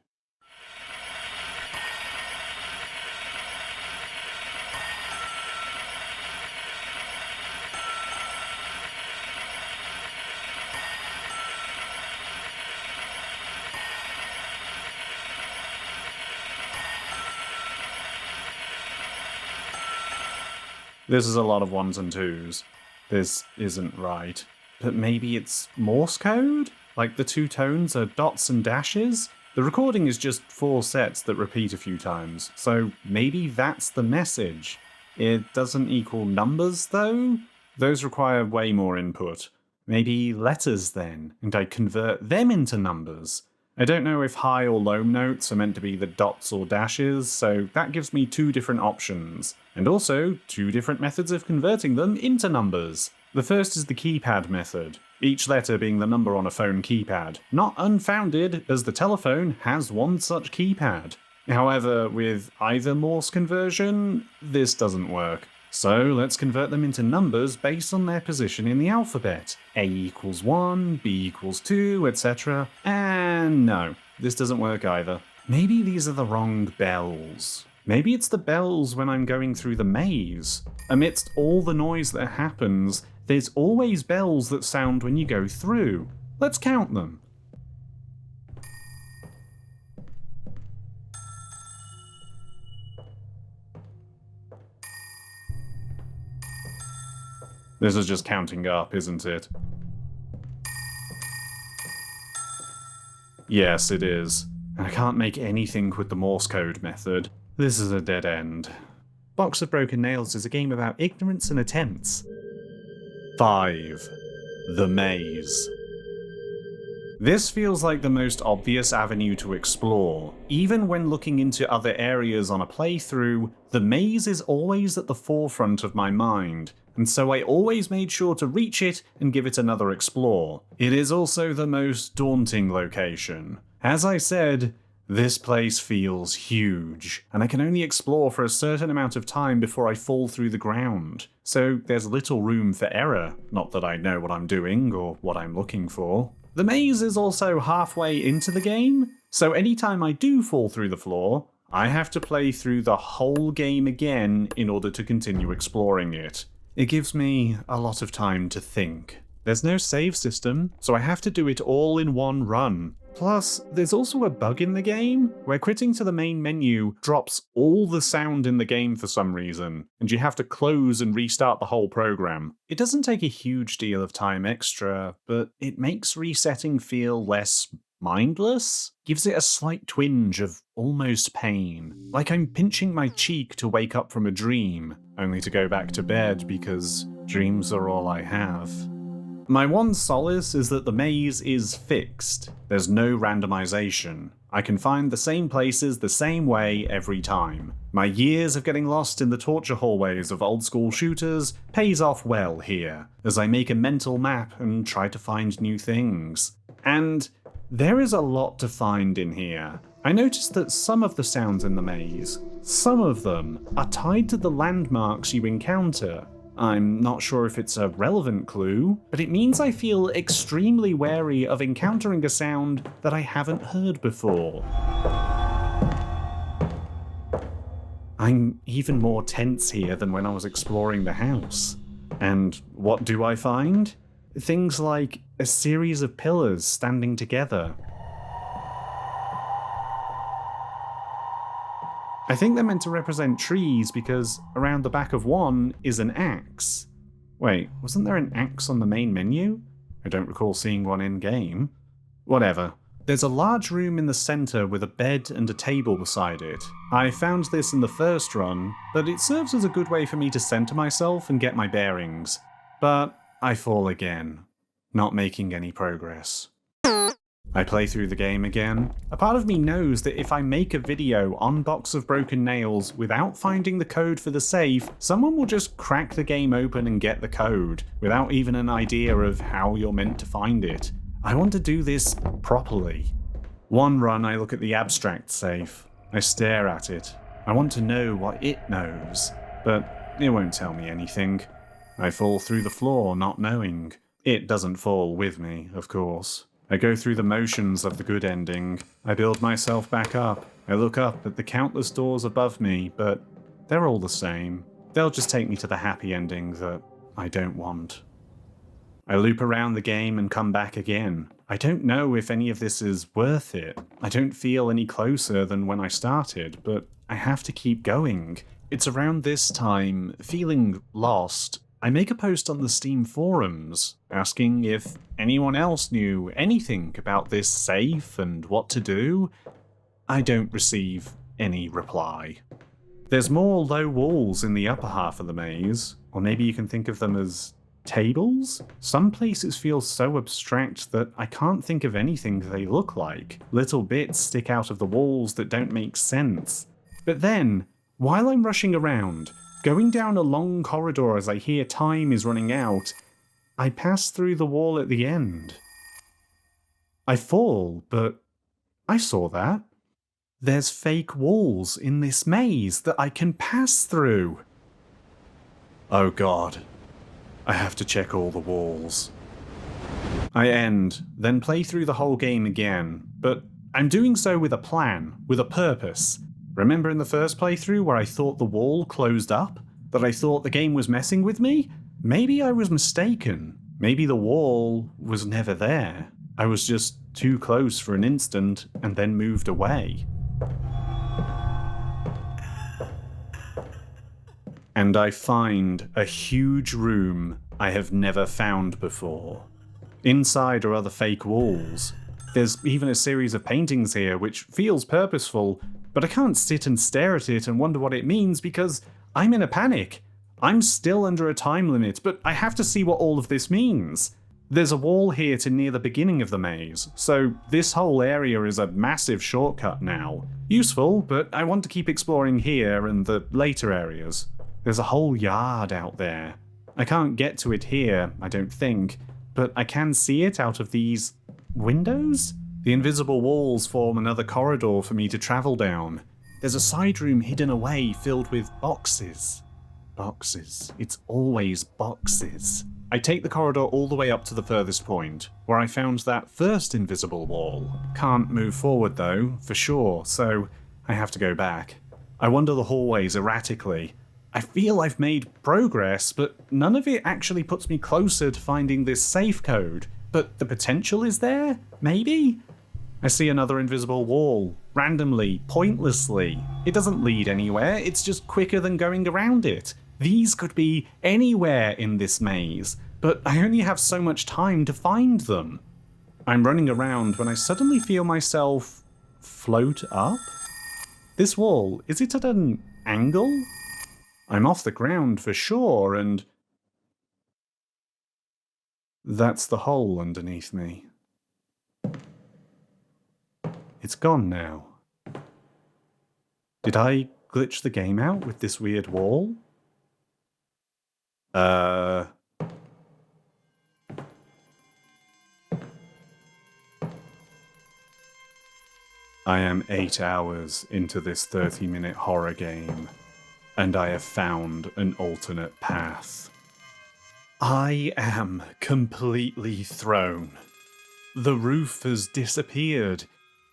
This is a lot of 1s and 2s. This isn't right. But maybe it's Morse code? Like the 2 tones are dots and dashes? The recording is just 4 sets that repeat a few times, so maybe that's the message. It doesn't equal numbers, though? Those require way more input. Maybe letters then, and I convert them into numbers. I don't know if high or low notes are meant to be the dots or dashes, so that gives me 2 different options, and also 2 different methods of converting them into numbers. The first is the keypad method, each letter being the number on a phone keypad. Not unfounded, as the telephone has one such keypad. However, with either Morse conversion, this doesn't work. So let's convert them into numbers based on their position in the alphabet. A equals 1, B equals 2, etc. And no, this doesn't work either. Maybe these are the wrong bells. Maybe it's the bells when I'm going through the maze. Amidst all the noise that happens, there's always bells that sound when you go through. Let's count them. This is just counting up, isn't it? Yes, it is. I can't make anything with the Morse code method. This is a dead end. Box of Broken Nails is a game about ignorance and attempts. 5. The Maze. This feels like the most obvious avenue to explore. Even when looking into other areas on a playthrough, the maze is always at the forefront of my mind, and so I always made sure to reach it and give it another explore. It is also the most daunting location. As I said, this place feels huge, and I can only explore for a certain amount of time before I fall through the ground. So there's little room for error, not that I know what I'm doing or what I'm looking for. The maze is also halfway into the game, so anytime I do fall through the floor, I have to play through the whole game again in order to continue exploring it. It gives me a lot of time to think. There's no save system, so I have to do it all in one run. Plus, there's also a bug in the game, where quitting to the main menu drops all the sound in the game for some reason, and you have to close and restart the whole program. It doesn't take a huge deal of time extra, but it makes resetting feel less mindless? Gives it a slight twinge of almost pain, like I'm pinching my cheek to wake up from a dream, only to go back to bed because dreams are all I have. My one solace is that the maze is fixed. There's no randomization. I can find the same places the same way every time. My years of getting lost in the torture hallways of old school shooters pays off well here, as I make a mental map and try to find new things. And there is a lot to find in here. I noticed that some of the sounds in the maze, some of them, are tied to the landmarks you encounter. I'm not sure if it's a relevant clue, but it means I feel extremely wary of encountering a sound that I haven't heard before. I'm even more tense here than when I was exploring the house. And what do I find? Things like a series of pillars standing together. I think they're meant to represent trees because around the back of one is an axe. Wait, wasn't there an axe on the main menu? I don't recall seeing one in-game. Whatever. There's a large room in the center with a bed and a table beside it. I found this in the first run, but it serves as a good way for me to center myself and get my bearings. But I fall again, not making any progress. I play through the game again. A part of me knows that if I make a video on Box of Broken Nails without finding the code for the safe, someone will just crack the game open and get the code, without even an idea of how you're meant to find it. I want to do this properly. One run I look at the abstract safe. I stare at it. I want to know what it knows, but it won't tell me anything. I fall through the floor not knowing. It doesn't fall with me, of course. I go through the motions of the good ending. I build myself back up. I look up at the countless doors above me, but they're all the same. They'll just take me to the happy ending that I don't want. I loop around the game and come back again. I don't know if any of this is worth it. I don't feel any closer than when I started, but I have to keep going. It's around this time, feeling lost, I make a post on the Steam forums, asking if anyone else knew anything about this safe and what to do. I don't receive any reply. There's more low walls in the upper half of the maze, or maybe you can think of them as tables? Some places feel so abstract that I can't think of anything they look like. Little bits stick out of the walls that don't make sense. But then, while I'm rushing around, going down a long corridor as I hear time is running out, I pass through the wall at the end. I fall, but I saw that. There's fake walls in this maze that I can pass through. Oh god. I have to check all the walls. I end, then play through the whole game again, but I'm doing so with a plan, with a purpose. Remember in the first playthrough where I thought the wall closed up? That I thought the game was messing with me? Maybe I was mistaken. Maybe the wall was never there. I was just too close for an instant and then moved away. And I find a huge room I have never found before. Inside are other fake walls. There's even a series of paintings here which feels purposeful, but I can't sit and stare at it and wonder what it means because I'm in a panic. I'm still under a time limit, but I have to see what all of this means. There's a wall here to near the beginning of the maze, so this whole area is a massive shortcut now. Useful, but I want to keep exploring here and the later areas. There's a whole yard out there. I can't get to it here, I don't think, but I can see it out of these windows? The invisible walls form another corridor for me to travel down. There's a side room hidden away filled with boxes. Boxes. It's always boxes. I take the corridor all the way up to the furthest point, where I found that first invisible wall. Can't move forward though, for sure, so I have to go back. I wander the hallways erratically. I feel I've made progress, but none of it actually puts me closer to finding this safe code. But the potential is there? Maybe? I see another invisible wall, randomly, pointlessly. It doesn't lead anywhere, it's just quicker than going around it. These could be anywhere in this maze, but I only have so much time to find them. I'm running around when I suddenly feel myself float up? This wall, is it at an angle? I'm off the ground for sure, and that's the hole underneath me. It's gone now. Did I glitch the game out with this weird wall? I am 8 hours into this 30-minute horror game, and I have found an alternate path. I am completely thrown. The roof has disappeared.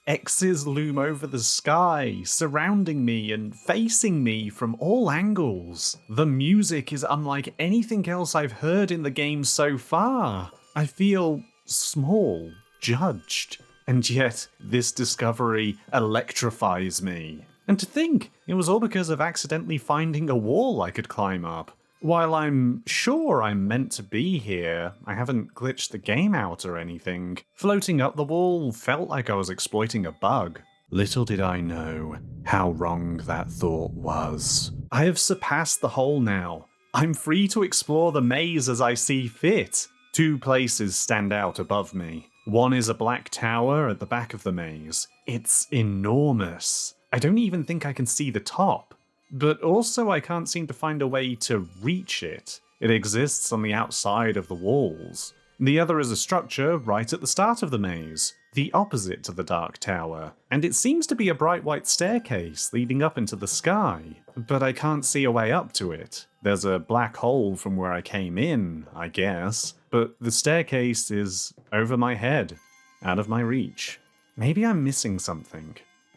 X's loom over the sky, surrounding me and facing me from all angles. The music is unlike anything else I've heard in the game so far. I feel small, judged, and yet this discovery electrifies me. And to think, it was all because of accidentally finding a wall I could climb up. While I'm sure I'm meant to be here, I haven't glitched the game out or anything. Floating up the wall felt like I was exploiting a bug. Little did I know how wrong that thought was. I have surpassed the hole now. I'm free to explore the maze as I see fit. 2 places stand out above me. One is a black tower at the back of the maze. It's enormous. I don't even think I can see the top. But also I can't seem to find a way to reach it. It exists on the outside of the walls. The other is a structure right at the start of the maze, the opposite to the dark tower, and it seems to be a bright white staircase leading up into the sky, but I can't see a way up to it. There's a black hole from where I came in, I guess, but the staircase is over my head, out of my reach. Maybe I'm missing something.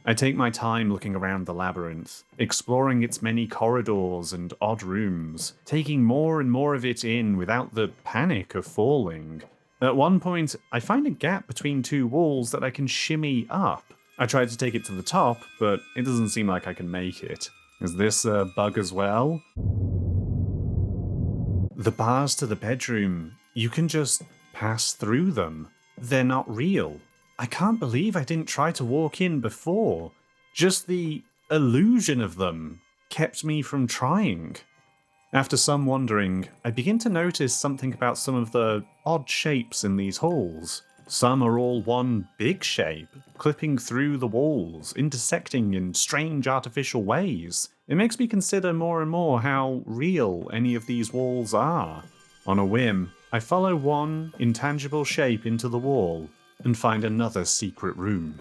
I take my time looking around the labyrinth, exploring its many corridors and odd rooms, taking more and more of it in without the panic of falling. At one point, I find a gap between 2 walls that I can shimmy up. I try to take it to the top, but it doesn't seem like I can make it. Is this a bug as well? The bars to the bedroom, you can just pass through them. They're not real. I can't believe I didn't try to walk in before. Just the illusion of them kept me from trying. After some wandering, I begin to notice something about some of the odd shapes in these halls. Some are all one big shape, clipping through the walls, intersecting in strange artificial ways. It makes me consider more and more how real any of these walls are. On a whim, I follow one intangible shape into the wall, and find another secret room.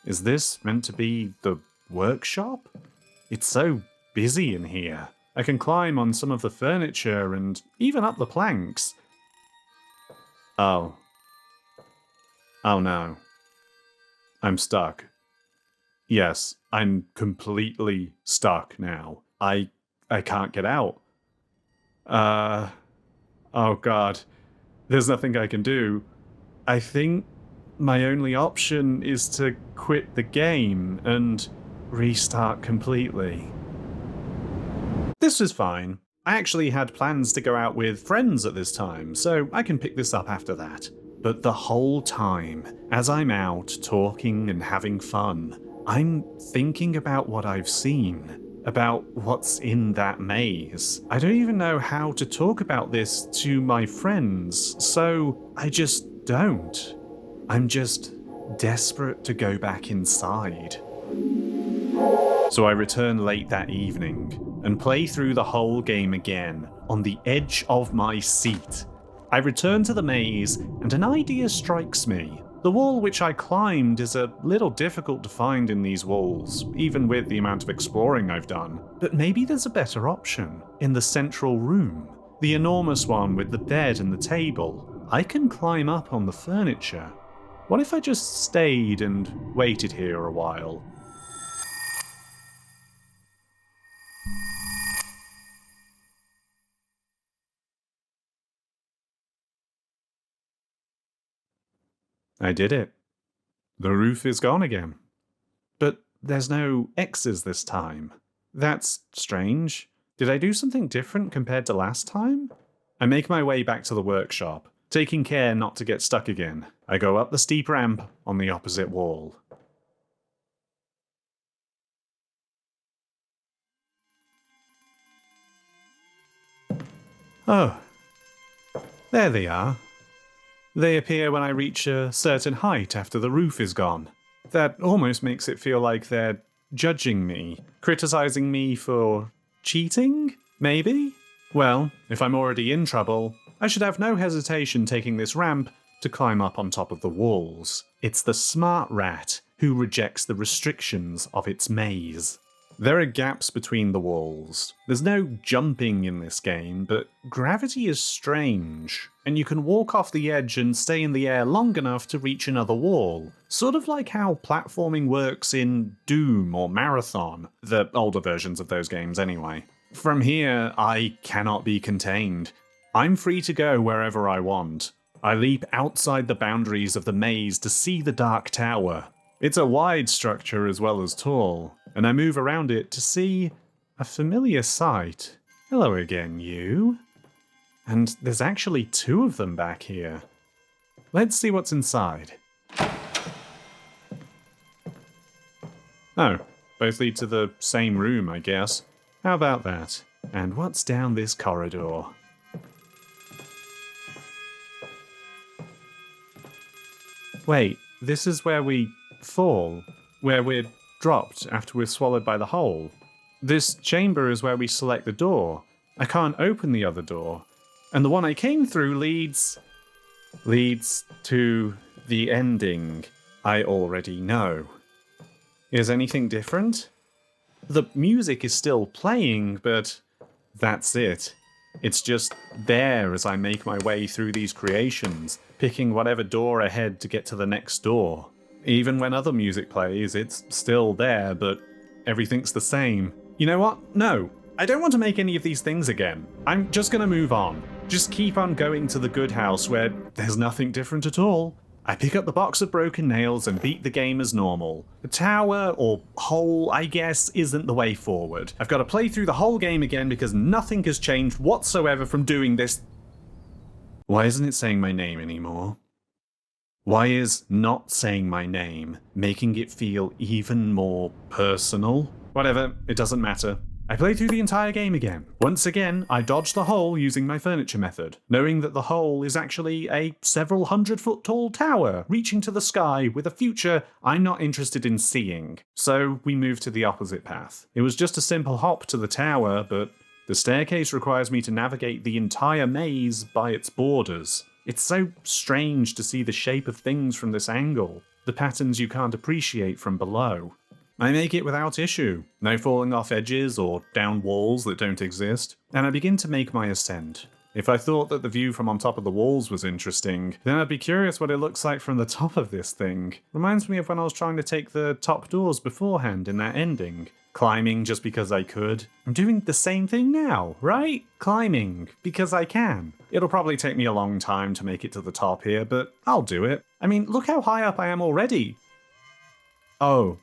Is this meant to be the workshop? It's so busy in here. I can climb on some of the furniture and even up the planks. Oh. Oh no. I'm stuck. Yes, I'm completely stuck now. I can't get out. Oh god. There's nothing I can do. I think my only option is to quit the game and restart completely. This was fine. I actually had plans to go out with friends at this time, so I can pick this up after that. But the whole time, as I'm out talking and having fun, I'm thinking about what I've seen, about what's in that maze. I don't even know how to talk about this to my friends, so I just don't. I'm just desperate to go back inside. So I return late that evening and play through the whole game again, on the edge of my seat. I return to the maze and an idea strikes me. The wall which I climbed is a little difficult to find in these walls, even with the amount of exploring I've done. But maybe there's a better option, in the central room. The enormous one with the bed and the table. I can climb up on the furniture. What if I just stayed and waited here a while? I did it. The roof is gone again. But there's no X's this time. That's strange. Did I do something different compared to last time? I make my way back to the workshop, taking care not to get stuck again. I go up the steep ramp on the opposite wall. Oh, there they are. They appear when I reach a certain height after the roof is gone. That almost makes it feel like they're judging me, criticizing me for cheating, maybe? Well, if I'm already in trouble, I should have no hesitation taking this ramp to climb up on top of the walls. It's the smart rat who rejects the restrictions of its maze. There are gaps between the walls. There's no jumping in this game, but gravity is strange, and you can walk off the edge and stay in the air long enough to reach another wall. Sort of like how platforming works in Doom or Marathon, the older versions of those games anyway. From here, I cannot be contained. I'm free to go wherever I want. I leap outside the boundaries of the maze to see the Dark Tower. It's a wide structure as well as tall, and I move around it to see a familiar sight. Hello again, you. And there's actually 2 of them back here. Let's see what's inside. Oh, both lead to the same room, I guess. How about that? And what's down this corridor? Wait, this is where we fall, where we're dropped after we're swallowed by the hole. This chamber is where we select the door. I can't open the other door. And the one I came through leads to the ending I already know. Is anything different? The music is still playing, but that's it. It's just there as I make my way through these creations, picking whatever door ahead to get to the next door. Even when other music plays, it's still there, but everything's the same. You know what? No, I don't want to make any of these things again. I'm just gonna move on. Just keep on going to the good house where there's nothing different at all. I pick up the box of broken nails and beat the game as normal. The tower, or hole, I guess, isn't the way forward. I've got to play through the whole game again because nothing has changed whatsoever from doing this. Why isn't it saying my name anymore? Why is not saying my name making it feel even more personal? Whatever, it doesn't matter. I play through the entire game again. Once again, I dodge the hole using my furniture method, knowing that the hole is actually a several 100-foot tall tower reaching to the sky with a future I'm not interested in seeing. So we move to the opposite path. It was just a simple hop to the tower, but the staircase requires me to navigate the entire maze by its borders. It's so strange to see the shape of things from this angle, the patterns you can't appreciate from below. I make it without issue, no falling off edges or down walls that don't exist, and I begin to make my ascent. If I thought that the view from on top of the walls was interesting, then I'd be curious what it looks like from the top of this thing. Reminds me of when I was trying to take the top doors beforehand in that ending. Climbing just because I could. I'm doing the same thing now, right? Climbing because I can. It'll probably take me a long time to make it to the top here, but I'll do it. I mean, look how high up I am already. Oh,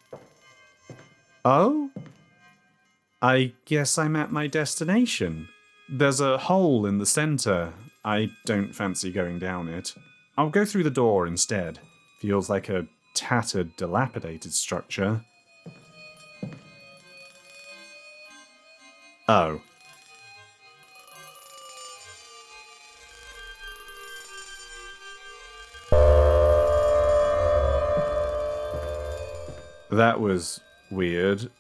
I guess I'm at my destination. There's a hole in the center. I don't fancy going down it. I'll go through the door instead. Feels like a tattered, dilapidated structure. Oh. That was weird.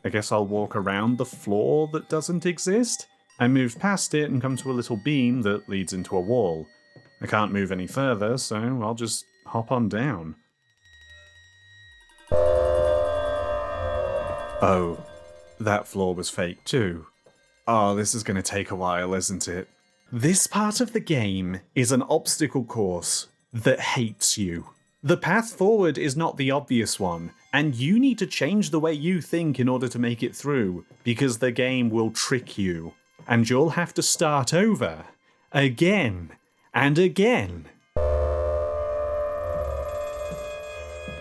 I guess I'll walk around the floor that doesn't exist. I move past it and come to a little beam that leads into a wall. I can't move any further, so I'll just hop on down. Oh, that floor was fake too. Oh, this is going to take a while, isn't it? This part of the game is an obstacle course that hates you. The path forward is not the obvious one, and you need to change the way you think in order to make it through, because the game will trick you, and you'll have to start over, again, and again.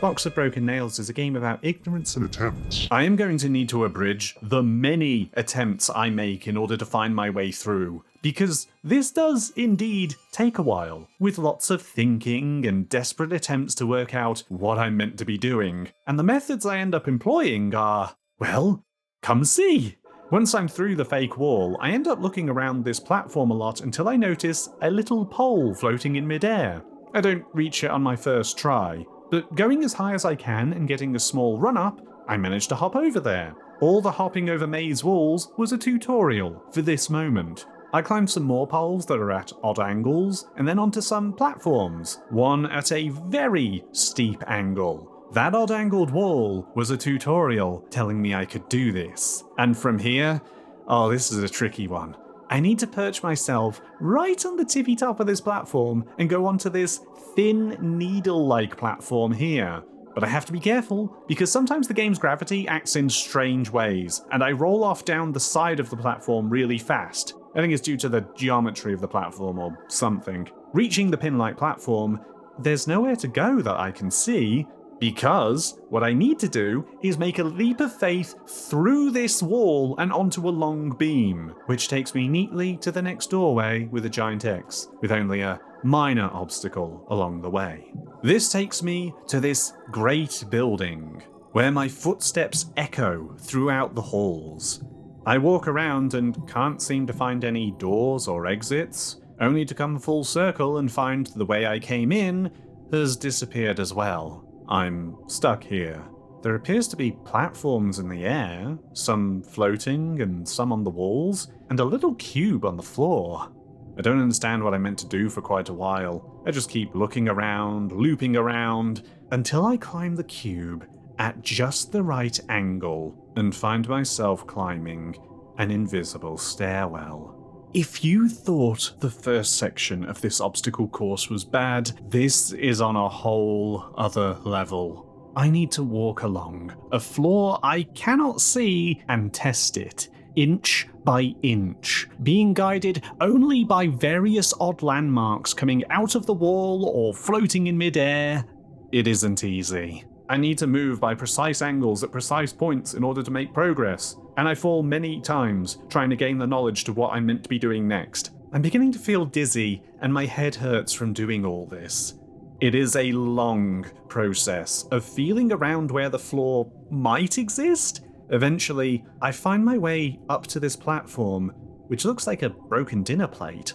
Box of Broken Nails is a game about ignorance and attempts. I am going to need to abridge the many attempts I make in order to find my way through, because this does indeed take a while, with lots of thinking and desperate attempts to work out what I'm meant to be doing. And the methods I end up employing are, well, come see. Once I'm through the fake wall, I end up looking around this platform a lot until I notice a little pole floating in midair. I don't reach it on my first try, but going as high as I can and getting a small run-up, I managed to hop over there. All the hopping over maze walls was a tutorial for this moment. I climbed some more poles that are at odd angles, and then onto some platforms, one at a very steep angle. That odd-angled wall was a tutorial telling me I could do this. And from here, oh, this is a tricky one. I need to perch myself right on the tippy top of this platform and go onto this thin needle-like platform here. But I have to be careful, because sometimes the game's gravity acts in strange ways, and I roll off down the side of the platform really fast. I think it's due to the geometry of the platform or something. Reaching the pin-like platform, there's nowhere to go that I can see, Because what I need to do is make a leap of faith through this wall and onto a long beam, which takes me neatly to the next doorway with a giant X, with only a minor obstacle along the way. This takes me to this great building, where my footsteps echo throughout the halls. I walk around and can't seem to find any doors or exits, only to come full circle and find the way I came in has disappeared as well. I'm stuck here. There appears to be platforms in the air, some floating and some on the walls, and a little cube on the floor. I don't understand what I meant to do for quite a while. I just keep looking around, looping around, until I climb the cube at just the right angle and find myself climbing an invisible stairwell. If you thought the first section of this obstacle course was bad, this is on a whole other level. I need to walk along a floor I cannot see and test it, inch by inch, being guided only by various odd landmarks coming out of the wall or floating in midair. It isn't easy. I need to move by precise angles at precise points in order to make progress, and I fall many times trying to gain the knowledge to what I'm meant to be doing next. I'm beginning to feel dizzy, and my head hurts from doing all this. It is a long process of feeling around where the floor might exist. Eventually, I find my way up to this platform, which looks like a broken dinner plate.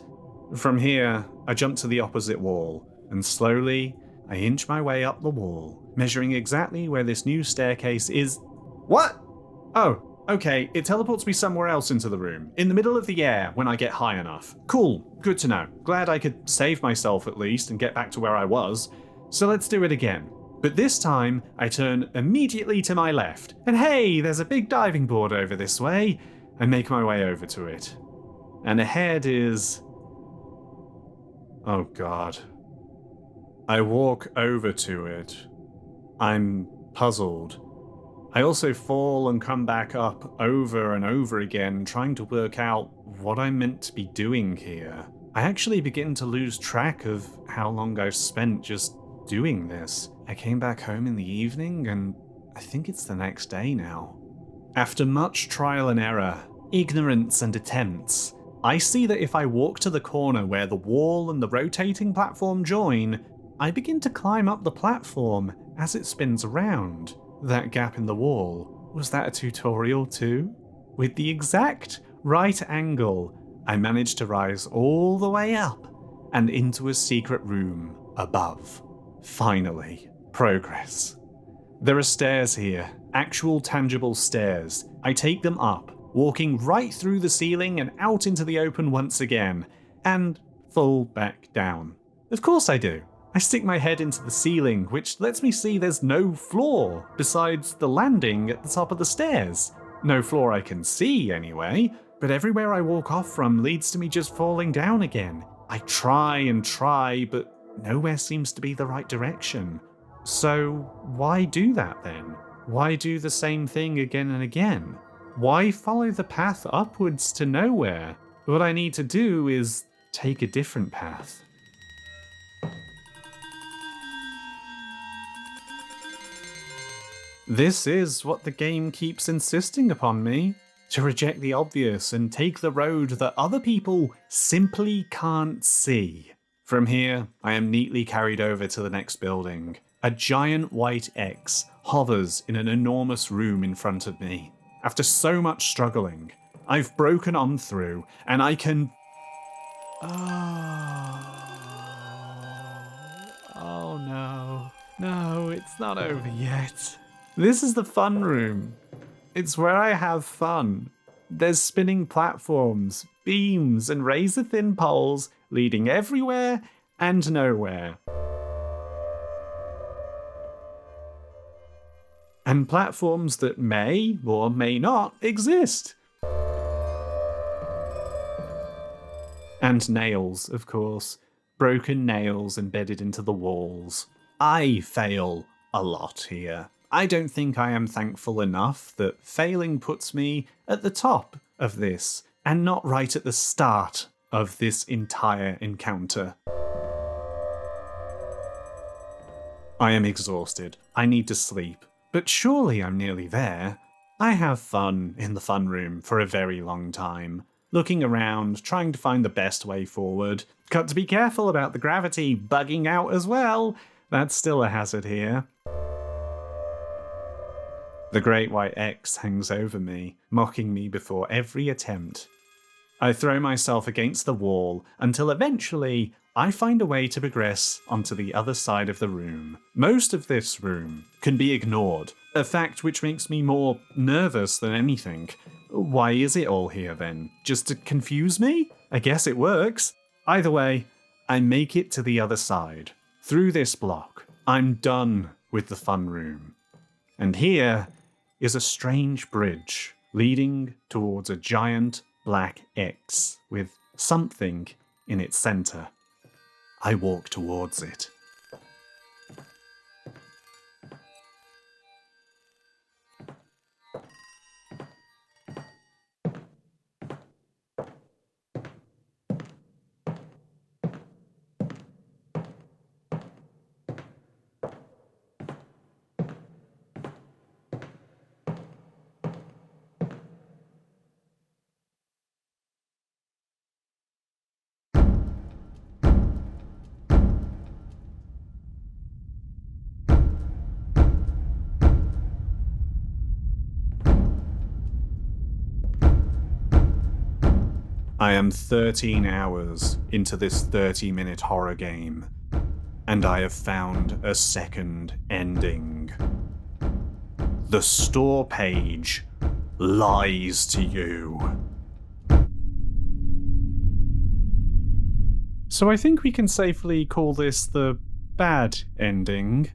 From here, I jump to the opposite wall, and slowly, I inch my way up the wall, measuring exactly where this new staircase is. What? Oh, okay, it teleports me somewhere else into the room, in the middle of the air when I get high enough. Cool, good to know. Glad I could save myself at least and get back to where I was. So let's do it again. But this time, I turn immediately to my left, and hey, there's a big diving board over this way. I make my way over to it. And ahead is... oh god. I walk over to it. I'm puzzled. I also fall and come back up over and over again, trying to work out what I'm meant to be doing here. I actually begin to lose track of how long I've spent just doing this. I came back home in the evening, and I think it's the next day now. After much trial and error, ignorance and attempts, I see that if I walk to the corner where the wall and the rotating platform join, I begin to climb up the platform as it spins around. That gap in the wall, was that a tutorial too? With the exact right angle, I managed to rise all the way up and into a secret room above. Finally, progress. There are stairs here, actual tangible stairs. I take them up, walking right through the ceiling and out into the open once again, and fall back down. Of course I do. I stick my head into the ceiling, which lets me see there's no floor besides the landing at the top of the stairs. No floor I can see anyway, but everywhere I walk off from leads to me just falling down again. I try and try, but nowhere seems to be the right direction. So why do that then? Why do the same thing again and again? Why follow the path upwards to nowhere? What I need to do is take a different path. This is what the game keeps insisting upon me, to reject the obvious and take the road that other people simply can't see. From here, I am neatly carried over to the next building. A giant white X hovers in an enormous room in front of me. After so much struggling, I've broken on through, and I can... Oh no. No, it's not over yet. This is the fun room. It's where I have fun. There's spinning platforms, beams, and razor-thin poles leading everywhere and nowhere. And platforms that may or may not exist. And nails, of course. Broken nails embedded into the walls. I fail a lot here. I don't think I am thankful enough that failing puts me at the top of this, and not right at the start of this entire encounter. I am exhausted. I need to sleep. But surely I'm nearly there. I have fun in the fun room for a very long time. Looking around, trying to find the best way forward. Got to be careful about the gravity bugging out as well. That's still a hazard here. The great white X hangs over me, mocking me before every attempt. I throw myself against the wall until eventually I find a way to progress onto the other side of the room. Most of this room can be ignored, a fact which makes me more nervous than anything. Why is it all here then? Just to confuse me? I guess it works. Either way, I make it to the other side. Through this block, I'm done with the fun room. And here is a strange bridge leading towards a giant black X with something in its center. I walk towards it. I am 13 hours into this 30-minute horror game, and I have found a second ending. The store page lies to you. So I think we can safely call this the bad ending.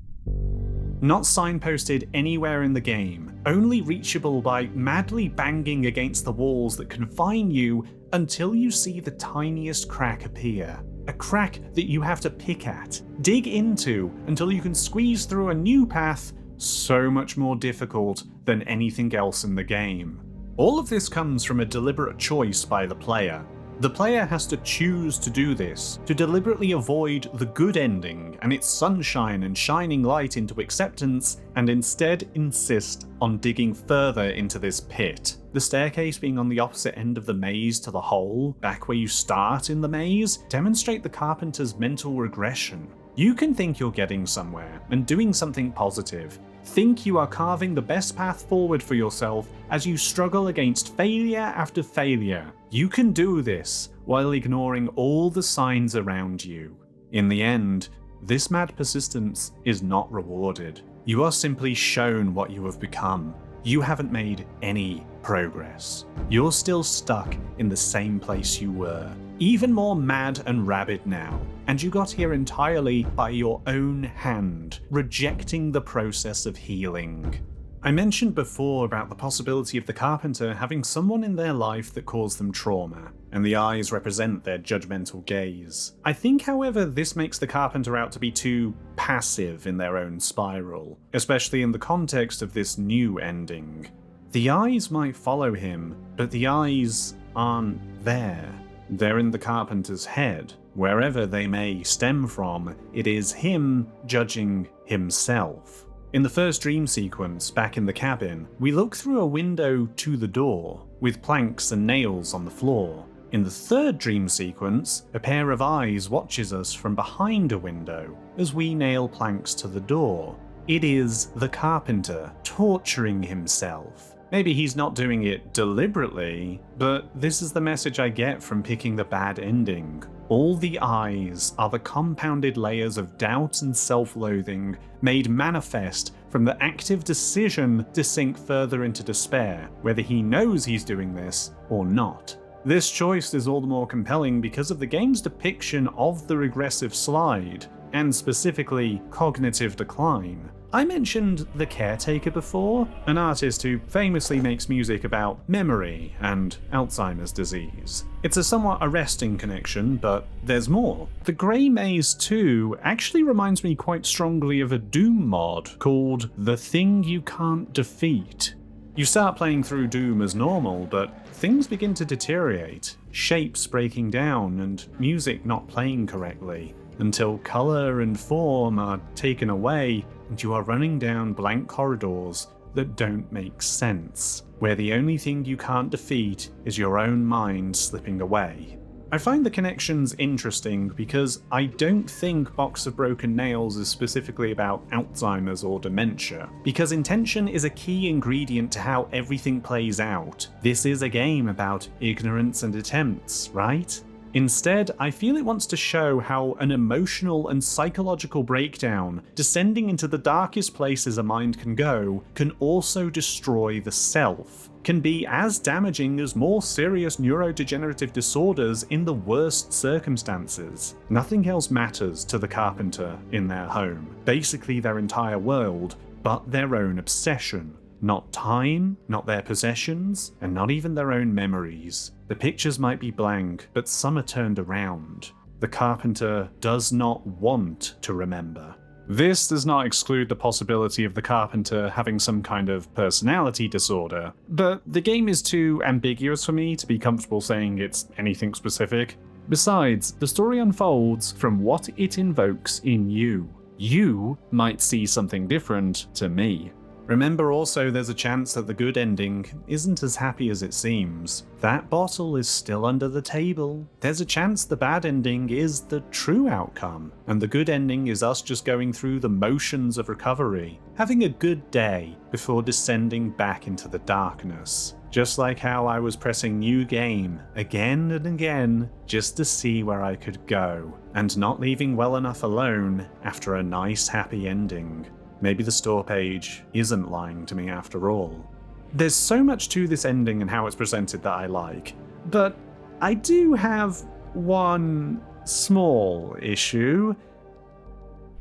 Not signposted anywhere in the game, only reachable by madly banging against the walls that confine you until you see the tiniest crack appear. A crack that you have to pick at, dig into until you can squeeze through a new path so much more difficult than anything else in the game. All of this comes from a deliberate choice by the player. The player has to choose to do this, to deliberately avoid the good ending and its sunshine and shining light into acceptance, and instead insist on digging further into this pit. The staircase being on the opposite end of the maze to the hole, back where you start in the maze, demonstrate the carpenter's mental regression. You can think you're getting somewhere and doing something positive. Think you are carving the best path forward for yourself as you struggle against failure after failure. You can do this while ignoring all the signs around you. In the end, this mad persistence is not rewarded. You are simply shown what you have become. You haven't made any progress. You're still stuck in the same place you were, even more mad and rabid now, and you got here entirely by your own hand, rejecting the process of healing. I mentioned before about the possibility of the carpenter having someone in their life that caused them trauma, and the eyes represent their judgmental gaze. I think, however, this makes the carpenter out to be too passive in their own spiral, especially in the context of this new ending. The eyes might follow him, but the eyes aren't there. They're in the carpenter's head. Wherever they may stem from, it is him judging himself. In the first dream sequence, back in the cabin, we look through a window to the door, with planks and nails on the floor. In the third dream sequence, a pair of eyes watches us from behind a window as we nail planks to the door. It is the carpenter torturing himself. Maybe he's not doing it deliberately, but this is the message I get from picking the bad ending. All the eyes are the compounded layers of doubt and self-loathing made manifest from the active decision to sink further into despair, whether he knows he's doing this or not. This choice is all the more compelling because of the game's depiction of the regressive slide, and specifically cognitive decline. I mentioned The Caretaker before, an artist who famously makes music about memory and Alzheimer's disease. It's a somewhat arresting connection, but there's more. The Grey Maze 2 actually reminds me quite strongly of a Doom mod called The Thing You Can't Defeat. You start playing through Doom as normal, but things begin to deteriorate, shapes breaking down and music not playing correctly. until colour and form are taken away and you are running down blank corridors that don't make sense, where the only thing you can't defeat is your own mind slipping away. I find the connections interesting because I don't think Box of Broken Nails is specifically about Alzheimer's or dementia, because intention is a key ingredient to how everything plays out. This is a game about ignorance and attempts, right? Instead, I feel it wants to show how an emotional and psychological breakdown, descending into the darkest places a mind can go, can also destroy the self, can be as damaging as more serious neurodegenerative disorders in the worst circumstances. Nothing else matters to the carpenter in their home, basically their entire world, but their own obsession. Not time, not their possessions, and not even their own memories. The pictures might be blank, but some are turned around. The carpenter does not want to remember. This does not exclude the possibility of the carpenter having some kind of personality disorder, but the game is too ambiguous for me to be comfortable saying it's anything specific. Besides, the story unfolds from what it invokes in you. You might see something different to me. Remember also there's a chance that the good ending isn't as happy as it seems. That bottle is still under the table. There's a chance the bad ending is the true outcome, and the good ending is us just going through the motions of recovery, having a good day before descending back into the darkness. Just like how I was pressing new game again and again just to see where I could go, and not leaving well enough alone after a nice happy ending. Maybe the store page isn't lying to me after all. There's so much to this ending and how it's presented that I like, but I do have one small issue.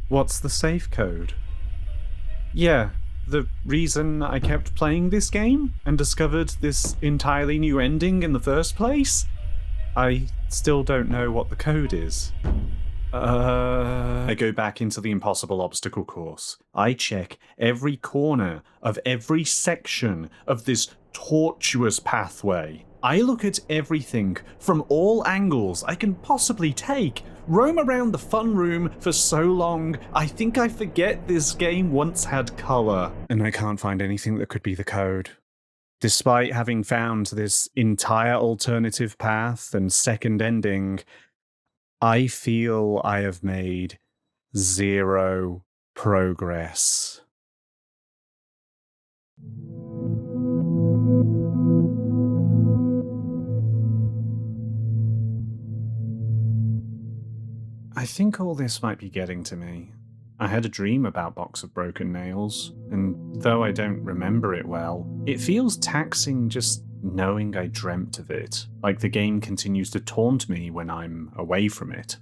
What's the safe code? Yeah, the reason I kept playing this game and discovered this entirely new ending in the first place? I still don't know what the code is. I go back into the impossible obstacle course. I check every corner of every section of this tortuous pathway. I look at everything from all angles I can possibly take, roam around the fun room for so long, I think I forget this game once had color. And I can't find anything that could be the code. Despite having found this entire alternative path and second ending, I feel I have made zero progress. I think all this might be getting to me. I had a dream about Box of Broken Nails, and though I don't remember it well, it feels taxing just knowing I dreamt of it, like the game continues to taunt me when I'm away from it.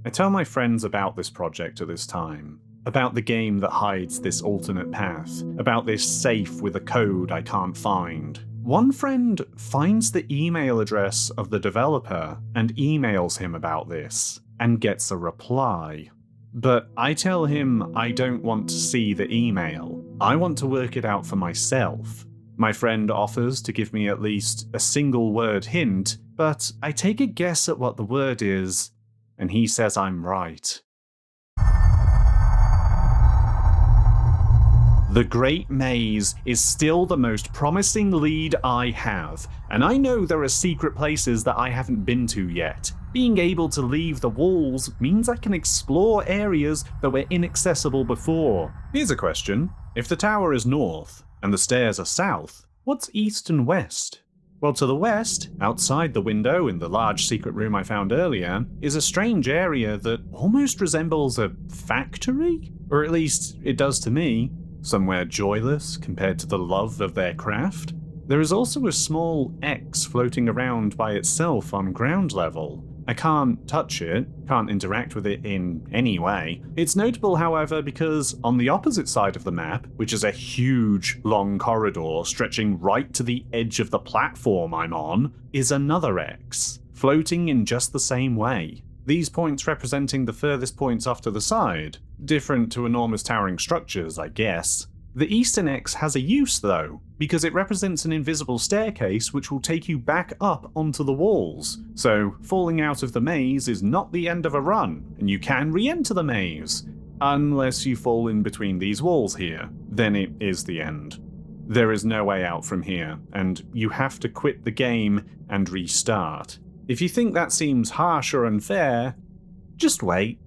I tell my friends about this project at this time, about the game that hides this alternate path, about this safe with a code I can't find. One friend finds the email address of the developer and emails him about this, and gets a reply. But I tell him I don't want to see the email, I want to work it out for myself. My friend offers to give me at least a single word hint, but I take a guess at what the word is, and he says I'm right. The Great Maze is still the most promising lead I have, and I know there are secret places that I haven't been to yet. Being able to leave the walls means I can explore areas that were inaccessible before. Here's a question. If the tower is north, and the stairs are south, what's east and west? Well, to the west, outside the window in the large secret room I found earlier, is a strange area that almost resembles a factory? Or at least it does to me. Somewhere joyless compared to the love of their craft. There is also a small X floating around by itself on ground level. I can't touch it, can't interact with it in any way. It's notable, however, because on the opposite side of the map, which is a huge, long corridor stretching right to the edge of the platform I'm on, is another X, floating in just the same way. These points representing the furthest points off to the side, different to enormous towering structures, I guess. The eastern X has a use though, because it represents an invisible staircase which will take you back up onto the walls. So falling out of the maze is not the end of a run, and you can re-enter the maze. Unless you fall in between these walls here, then it is the end. There is no way out from here, and you have to quit the game and restart. If you think that seems harsh or unfair, just wait.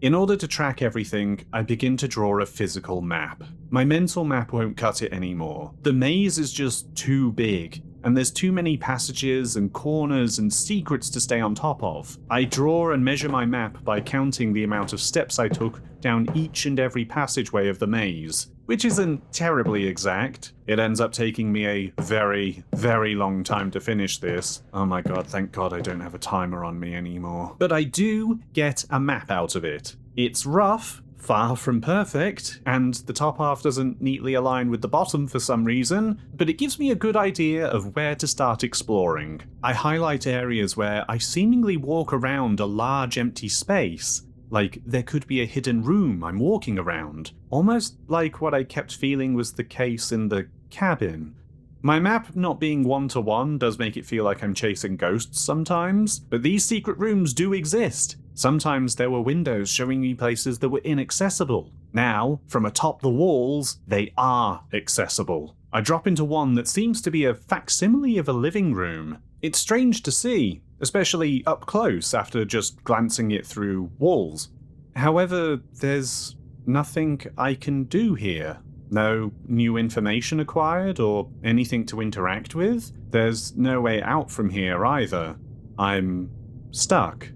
In order to track everything, I begin to draw a physical map. My mental map won't cut it anymore. The maze is just too big, and there's too many passages and corners and secrets to stay on top of. I draw and measure my map by counting the amount of steps I took down each and every passageway of the maze, which isn't terribly exact. It ends up taking me a very, very long time to finish this. Oh my god, thank god I don't have a timer on me anymore. But I do get a map out of it. It's rough, far from perfect, and the top half doesn't neatly align with the bottom for some reason, but it gives me a good idea of where to start exploring. I highlight areas where I seemingly walk around a large empty space, like there could be a hidden room I'm walking around, almost like what I kept feeling was the case in the cabin. My map not being one-to-one does make it feel like I'm chasing ghosts sometimes, but these secret rooms do exist. Sometimes there were windows showing me places that were inaccessible. Now, from atop the walls, they are accessible. I drop into one that seems to be a facsimile of a living room. It's strange to see, especially up close after just glancing it through walls. However, there's nothing I can do here. No new information acquired or anything to interact with. There's no way out from here either. I'm stuck.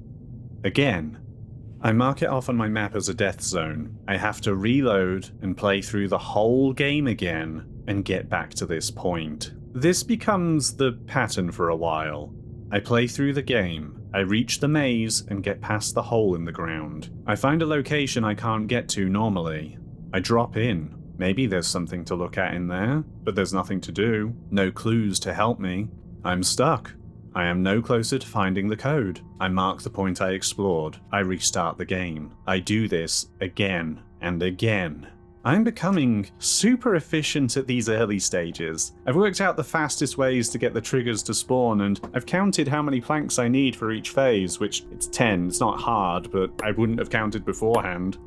Again. I mark it off on my map as a death zone. I have to reload and play through the whole game again and get back to this point. This becomes the pattern for a while. I play through the game, I reach the maze and get past the hole in the ground. I find a location I can't get to normally. I drop in. Maybe there's something to look at in there, but there's nothing to do. No clues to help me. I'm stuck. I am no closer to finding the code. I mark the point I explored. I restart the game. I do this again and again. I'm becoming super efficient at these early stages. I've worked out the fastest ways to get the triggers to spawn, and I've counted how many planks I need for each phase, which it's 10. It's not hard, but I wouldn't have counted beforehand.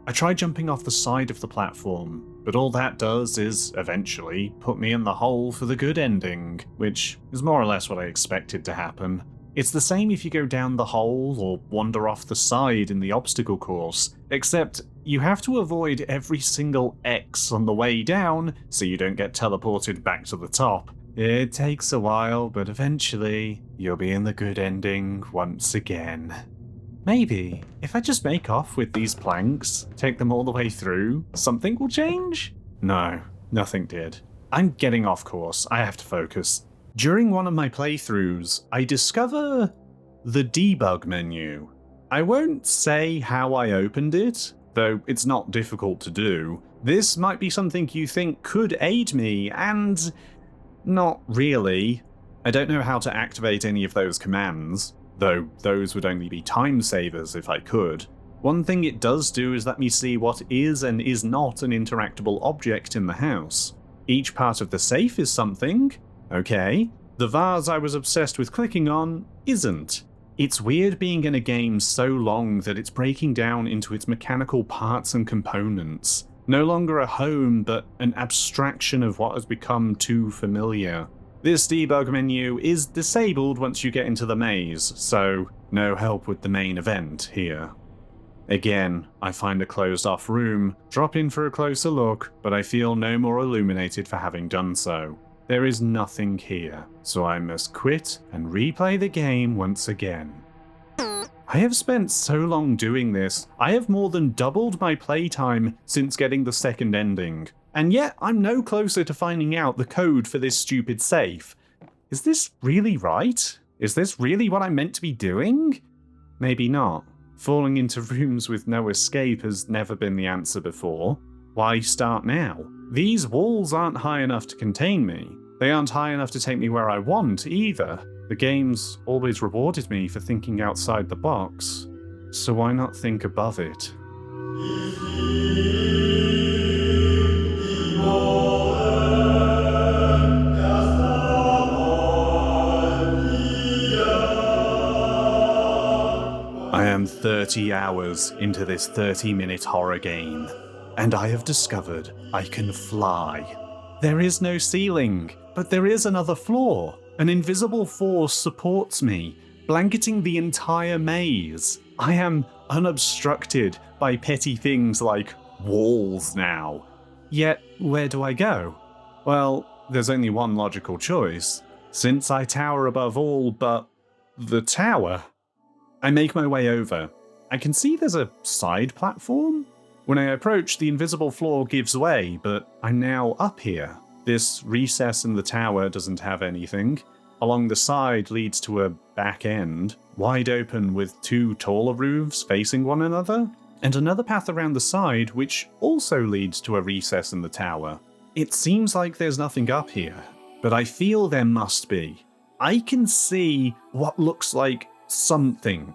I try jumping off the side of the platform, but all that does is, eventually, put me in the hole for the good ending, which is more or less what I expected to happen. It's the same if you go down the hole or wander off the side in the obstacle course, except you have to avoid every single X on the way down so you don't get teleported back to the top. It takes a while, but eventually, you'll be in the good ending once again. Maybe, if I just make off with these planks, take them all the way through, something will change? No, nothing did. I'm getting off course, I have to focus. During one of my playthroughs, I discover the debug menu. I won't say how I opened it, though it's not difficult to do. This might be something you think could aid me, and not really. I don't know how to activate any of those commands, though those would only be time savers if I could. One thing it does do is let me see what is and is not an interactable object in the house. Each part of the safe is something. Okay. The vase I was obsessed with clicking on isn't. It's weird being in a game so long that it's breaking down into its mechanical parts and components. No longer a home, but an abstraction of what has become too familiar. This debug menu is disabled once you get into the maze, so no help with the main event here. Again, I find a closed-off room, drop in for a closer look, but I feel no more illuminated for having done so. There is nothing here, so I must quit and replay the game once again. I have spent so long doing this, I have more than doubled my playtime since getting the second ending, and yet I'm no closer to finding out the code for this stupid safe. Is this really right? Is this really what I'm meant to be doing? Maybe not. Falling into rooms with no escape has never been the answer before. Why start now? These walls aren't high enough to contain me. They aren't high enough to take me where I want, either. The game's always rewarded me for thinking outside the box, so why not think above it? 30 hours into this 30-minute horror game, and I have discovered I can fly. There is no ceiling, but there is another floor. An invisible force supports me, blanketing the entire maze. I am unobstructed by petty things like walls now. Yet, where do I go? Well, there's only one logical choice. Since I tower above all but the tower, I make my way over. I can see there's a side platform. When I approach, the invisible floor gives way, but I'm now up here. This recess in the tower doesn't have anything. Along the side leads to a back end, wide open with two taller roofs facing one another, and another path around the side which also leads to a recess in the tower. It seems like there's nothing up here, but I feel there must be. I can see what looks like something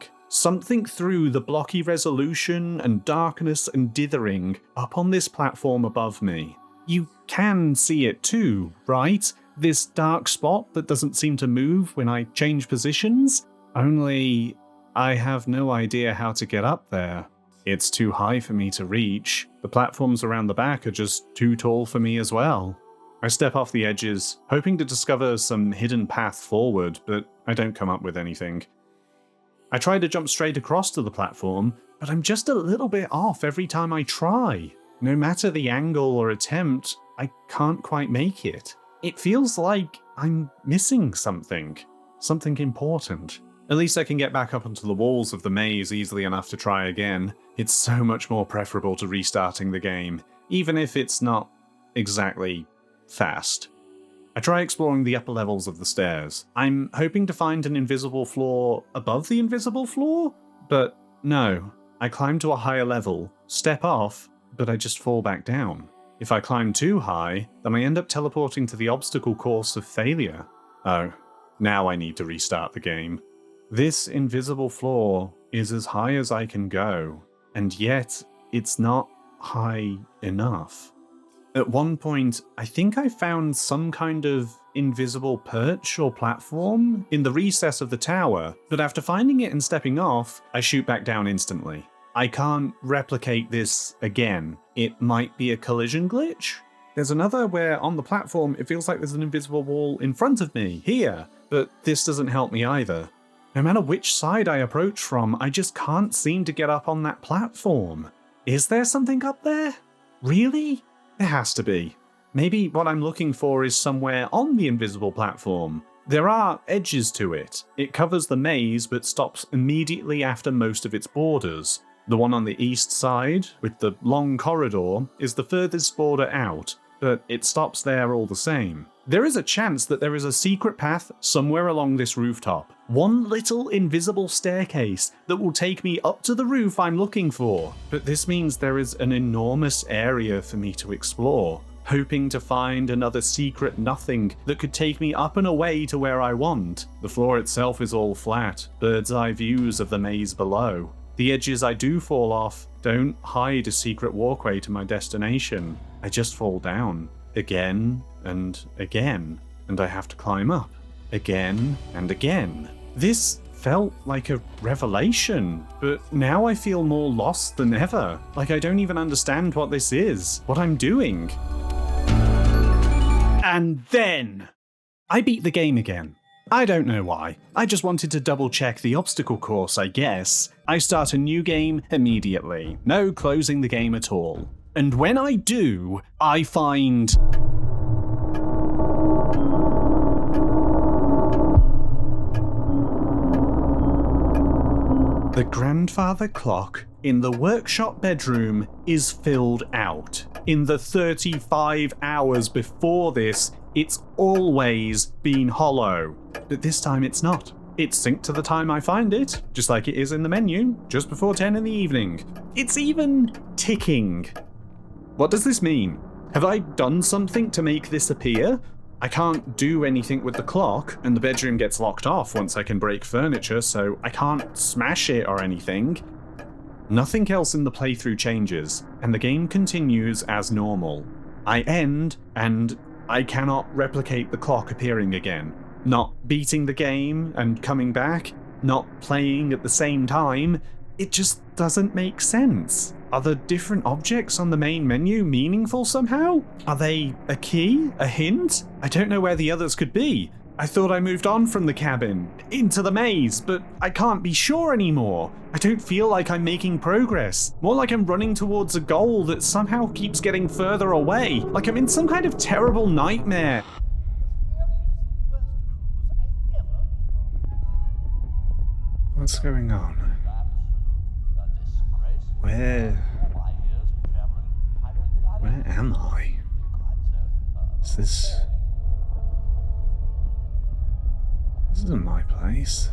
through the blocky resolution and darkness and dithering up on this platform above me. You can see it too, right? This dark spot that doesn't seem to move when I change positions? Only I have no idea how to get up there. It's too high for me to reach. The platforms around the back are just too tall for me as well. I step off the edges, hoping to discover some hidden path forward, but I don't come up with anything. I try to jump straight across to the platform, but I'm just a little bit off every time I try. No matter the angle or attempt, I can't quite make it. It feels like I'm missing something important. At least I can get back up onto the walls of the maze easily enough to try again. It's so much more preferable to restarting the game, even if it's not exactly fast. I try exploring the upper levels of the stairs. I'm hoping to find an invisible floor above the invisible floor, but no. I climb to a higher level, step off, but I just fall back down. If I climb too high, then I end up teleporting to the obstacle course of failure. Oh, now I need to restart the game. This invisible floor is as high as I can go, and yet it's not high enough. At one point, I think I found some kind of invisible perch or platform in the recess of the tower, but after finding it and stepping off, I shoot back down instantly. I can't replicate this again. It might be a collision glitch? There's another where on the platform it feels like there's an invisible wall in front of me, here, but this doesn't help me either. No matter which side I approach from, I just can't seem to get up on that platform. Is there something up there? Really? There has to be. Maybe what I'm looking for is somewhere on the invisible platform. There are edges to it. It covers the maze but stops immediately after most of its borders. The one on the east side, with the long corridor, is the furthest border out, but it stops there all the same. There is a chance that there is a secret path somewhere along this rooftop. One little invisible staircase that will take me up to the roof I'm looking for. But this means there is an enormous area for me to explore, hoping to find another secret nothing that could take me up and away to where I want. The floor itself is all flat, bird's eye views of the maze below. The edges I do fall off don't hide a secret walkway to my destination. I just fall down, again and again, and I have to climb up, again and again. This felt like a revelation, but now I feel more lost than ever. Like I don't even understand what this is, what I'm doing. And then I beat the game again. I don't know why. I just wanted to double check the obstacle course, I guess. I start a new game immediately. No closing the game at all. And when I do, I find the grandfather clock in the workshop bedroom is filled out. In the 35 hours before this, it's always been hollow. But this time it's not. It's synced to the time I find it, just like it is in the menu, just before 10 in the evening. It's even ticking. What does this mean? Have I done something to make this appear? I can't do anything with the clock, and the bedroom gets locked off once I can break furniture, so I can't smash it or anything. Nothing else in the playthrough changes, and the game continues as normal. I end, and I cannot replicate the clock appearing again. Not beating the game and coming back, not playing at the same time. It just doesn't make sense. Are the different objects on the main menu meaningful somehow? Are they a key? A hint? I don't know where the others could be. I thought I moved on from the cabin, into the maze, but I can't be sure anymore. I don't feel like I'm making progress. More like I'm running towards a goal that somehow keeps getting further away, like I'm in some kind of terrible nightmare. What's going on? Where am I? Is this isn't my place.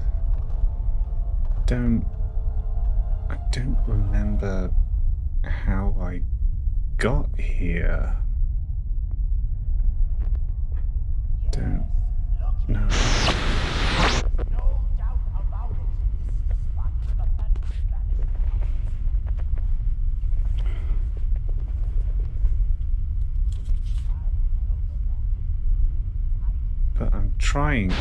I don't remember how I got here. Don't know. But I'm trying.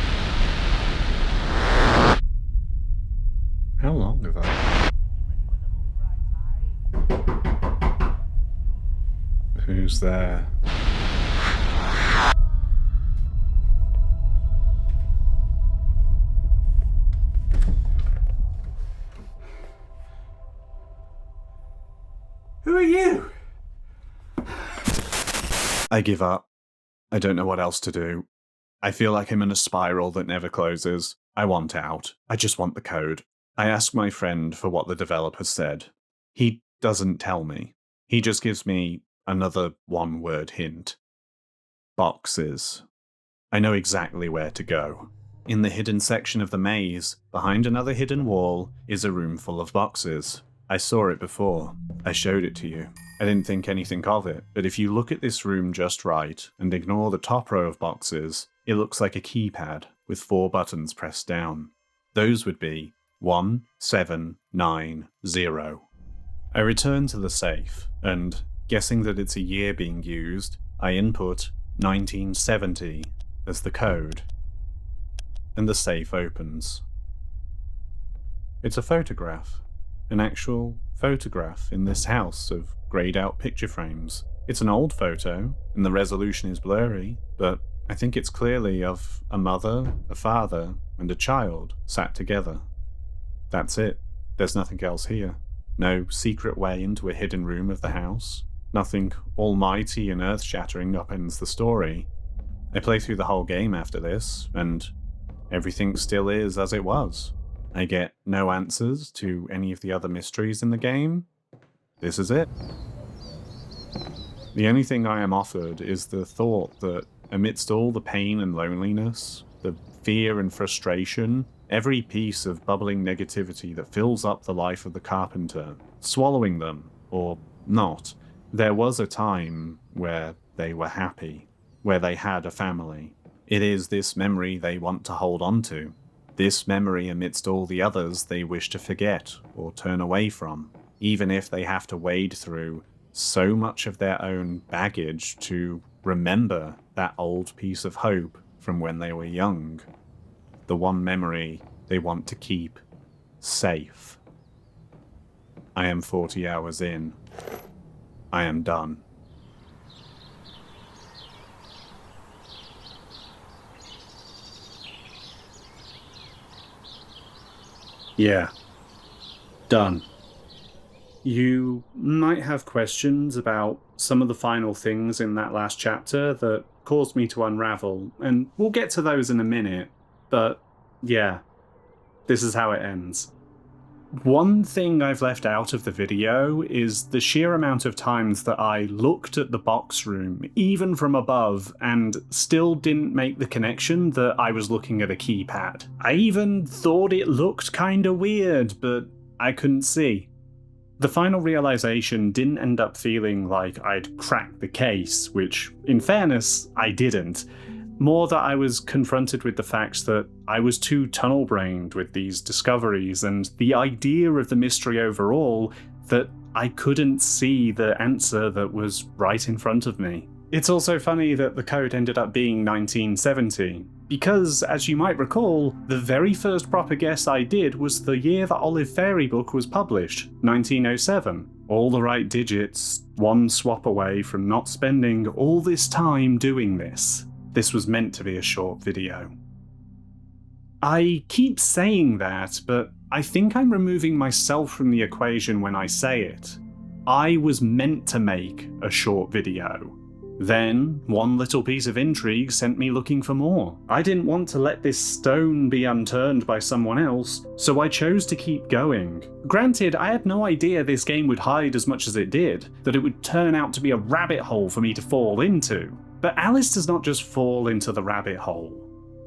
How long have I? Who's there? Who are you? I give up. I don't know what else to do. I feel like I'm in a spiral that never closes. I want out. I just want the code. I ask my friend for what the developer said. He doesn't tell me. He just gives me another one-word hint. Boxes. I know exactly where to go. In the hidden section of the maze, behind another hidden wall, is a room full of boxes. I saw it before. I showed it to you. I didn't think anything of it, but if you look at this room just right and ignore the top row of boxes, it looks like a keypad with 4 buttons pressed down. Those would be 1790. I return to the safe, and, guessing that it's a year being used, I input 1970 as the code. And the safe opens. It's a photograph. An actual photograph in this house of greyed out picture frames. It's an old photo, and the resolution is blurry, but I think it's clearly of a mother, a father, and a child sat together. That's it. There's nothing else here. No secret way into a hidden room of the house. Nothing almighty and earth-shattering upends the story. I play through the whole game after this, and everything still is as it was. I get no answers to any of the other mysteries in the game. This is it. The only thing I am offered is the thought that amidst all the pain and loneliness, the fear and frustration, every piece of bubbling negativity that fills up the life of the carpenter, swallowing them, or not, there was a time where they were happy, where they had a family. It is this memory they want to hold on to. This memory amidst all the others they wish to forget or turn away from, even if they have to wade through so much of their own baggage to remember that old piece of hope from when they were young. The one memory they want to keep safe. I am 40 hours in. I am done. Yeah. Done. You might have questions about some of the final things in that last chapter that caused me to unravel, and we'll get to those in a minute, but yeah, this is how it ends. One thing I've left out of the video is the sheer amount of times that I looked at the box room, even from above, and still didn't make the connection that I was looking at a keypad. I even thought it looked kinda weird, but I couldn't see. The final realization didn't end up feeling like I'd cracked the case, which, in fairness, I didn't. More that I was confronted with the fact that I was too tunnel-brained with these discoveries and the idea of the mystery overall that I couldn't see the answer that was right in front of me. It's also funny that the code ended up being 1970, because, as you might recall, the very first proper guess I did was the year the Olive Fairy book was published, 1907. All the right digits, one swap away from not spending all this time doing this. This was meant to be a short video. I keep saying that, but I think I'm removing myself from the equation when I say it. I was meant to make a short video. Then, one little piece of intrigue sent me looking for more. I didn't want to let this stone be unturned by someone else, so I chose to keep going. Granted, I had no idea this game would hide as much as it did, that it would turn out to be a rabbit hole for me to fall into. But Alice does not just fall into the rabbit hole.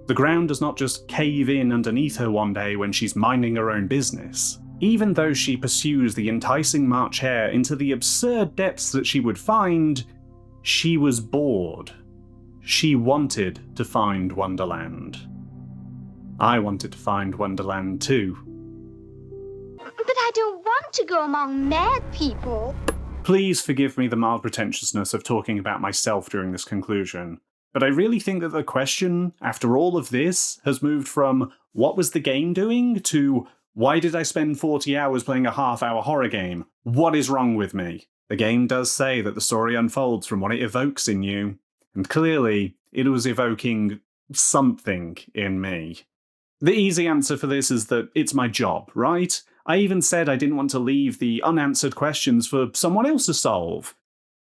The ground does not just cave in underneath her one day when she's minding her own business. Even though she pursues the enticing March Hare into the absurd depths that she would find, she was bored. She wanted to find Wonderland. I wanted to find Wonderland too. But I don't want to go among mad people. Please forgive me the mild pretentiousness of talking about myself during this conclusion, but I really think that the question, after all of this, has moved from what was the game doing to why did I spend 40 hours playing a half-hour horror game? What is wrong with me? The game does say that the story unfolds from what it evokes in you, and clearly, it was evoking something in me. The easy answer for this is that it's my job, right? I even said I didn't want to leave the unanswered questions for someone else to solve.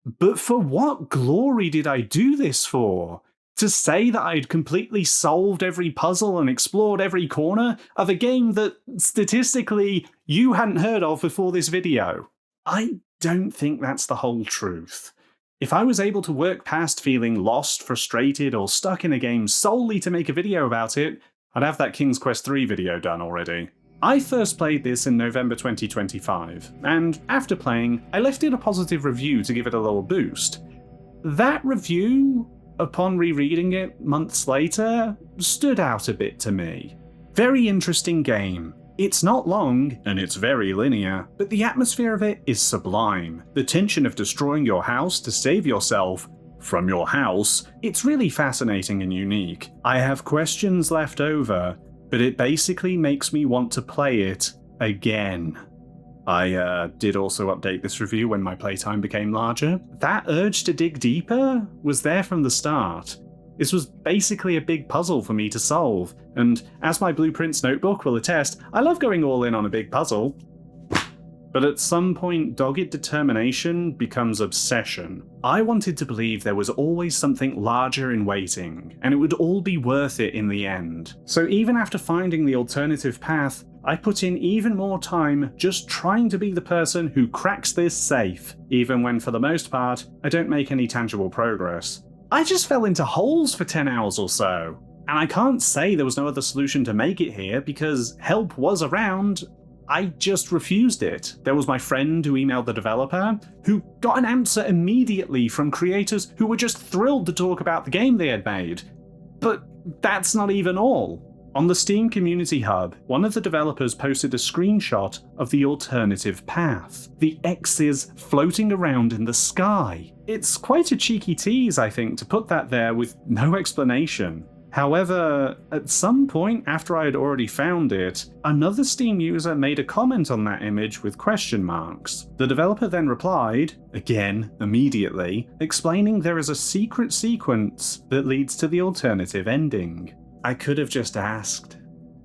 But for what glory did I do this for? To say that I'd completely solved every puzzle and explored every corner of a game that, statistically, you hadn't heard of before this video? I don't think that's the whole truth. If I was able to work past feeling lost, frustrated, or stuck in a game solely to make a video about it, I'd have that King's Quest III video done already. I first played this in November 2025, and after playing, I left it a positive review to give it a little boost. That review, upon rereading it months later, stood out a bit to me. Very interesting game. It's not long, and it's very linear, but the atmosphere of it is sublime. The tension of destroying your house to save yourself from your house, it's really fascinating and unique. I have questions left over, but it basically makes me want to play it again. I did also update this review when my playtime became larger. That urge to dig deeper was there from the start. This was basically a big puzzle for me to solve, and as my Blueprints notebook will attest, I love going all in on a big puzzle. But at some point, dogged determination becomes obsession. I wanted to believe there was always something larger in waiting, and it would all be worth it in the end. So even after finding the alternative path, I put in even more time just trying to be the person who cracks this safe, even when for the most part, I don't make any tangible progress. I just fell into holes for 10 hours or so, and I can't say there was no other solution to make it here because help was around. I just refused it. There was my friend who emailed the developer, who got an answer immediately from creators who were just thrilled to talk about the game they had made. But that's not even all. On the Steam Community Hub, one of the developers posted a screenshot of the alternative path, the X's floating around in the sky. It's quite a cheeky tease, I think, to put that there with no explanation. However, at some point after I had already found it, another Steam user made a comment on that image with question marks. The developer then replied, again, immediately, explaining there is a secret sequence that leads to the alternative ending. I could have just asked.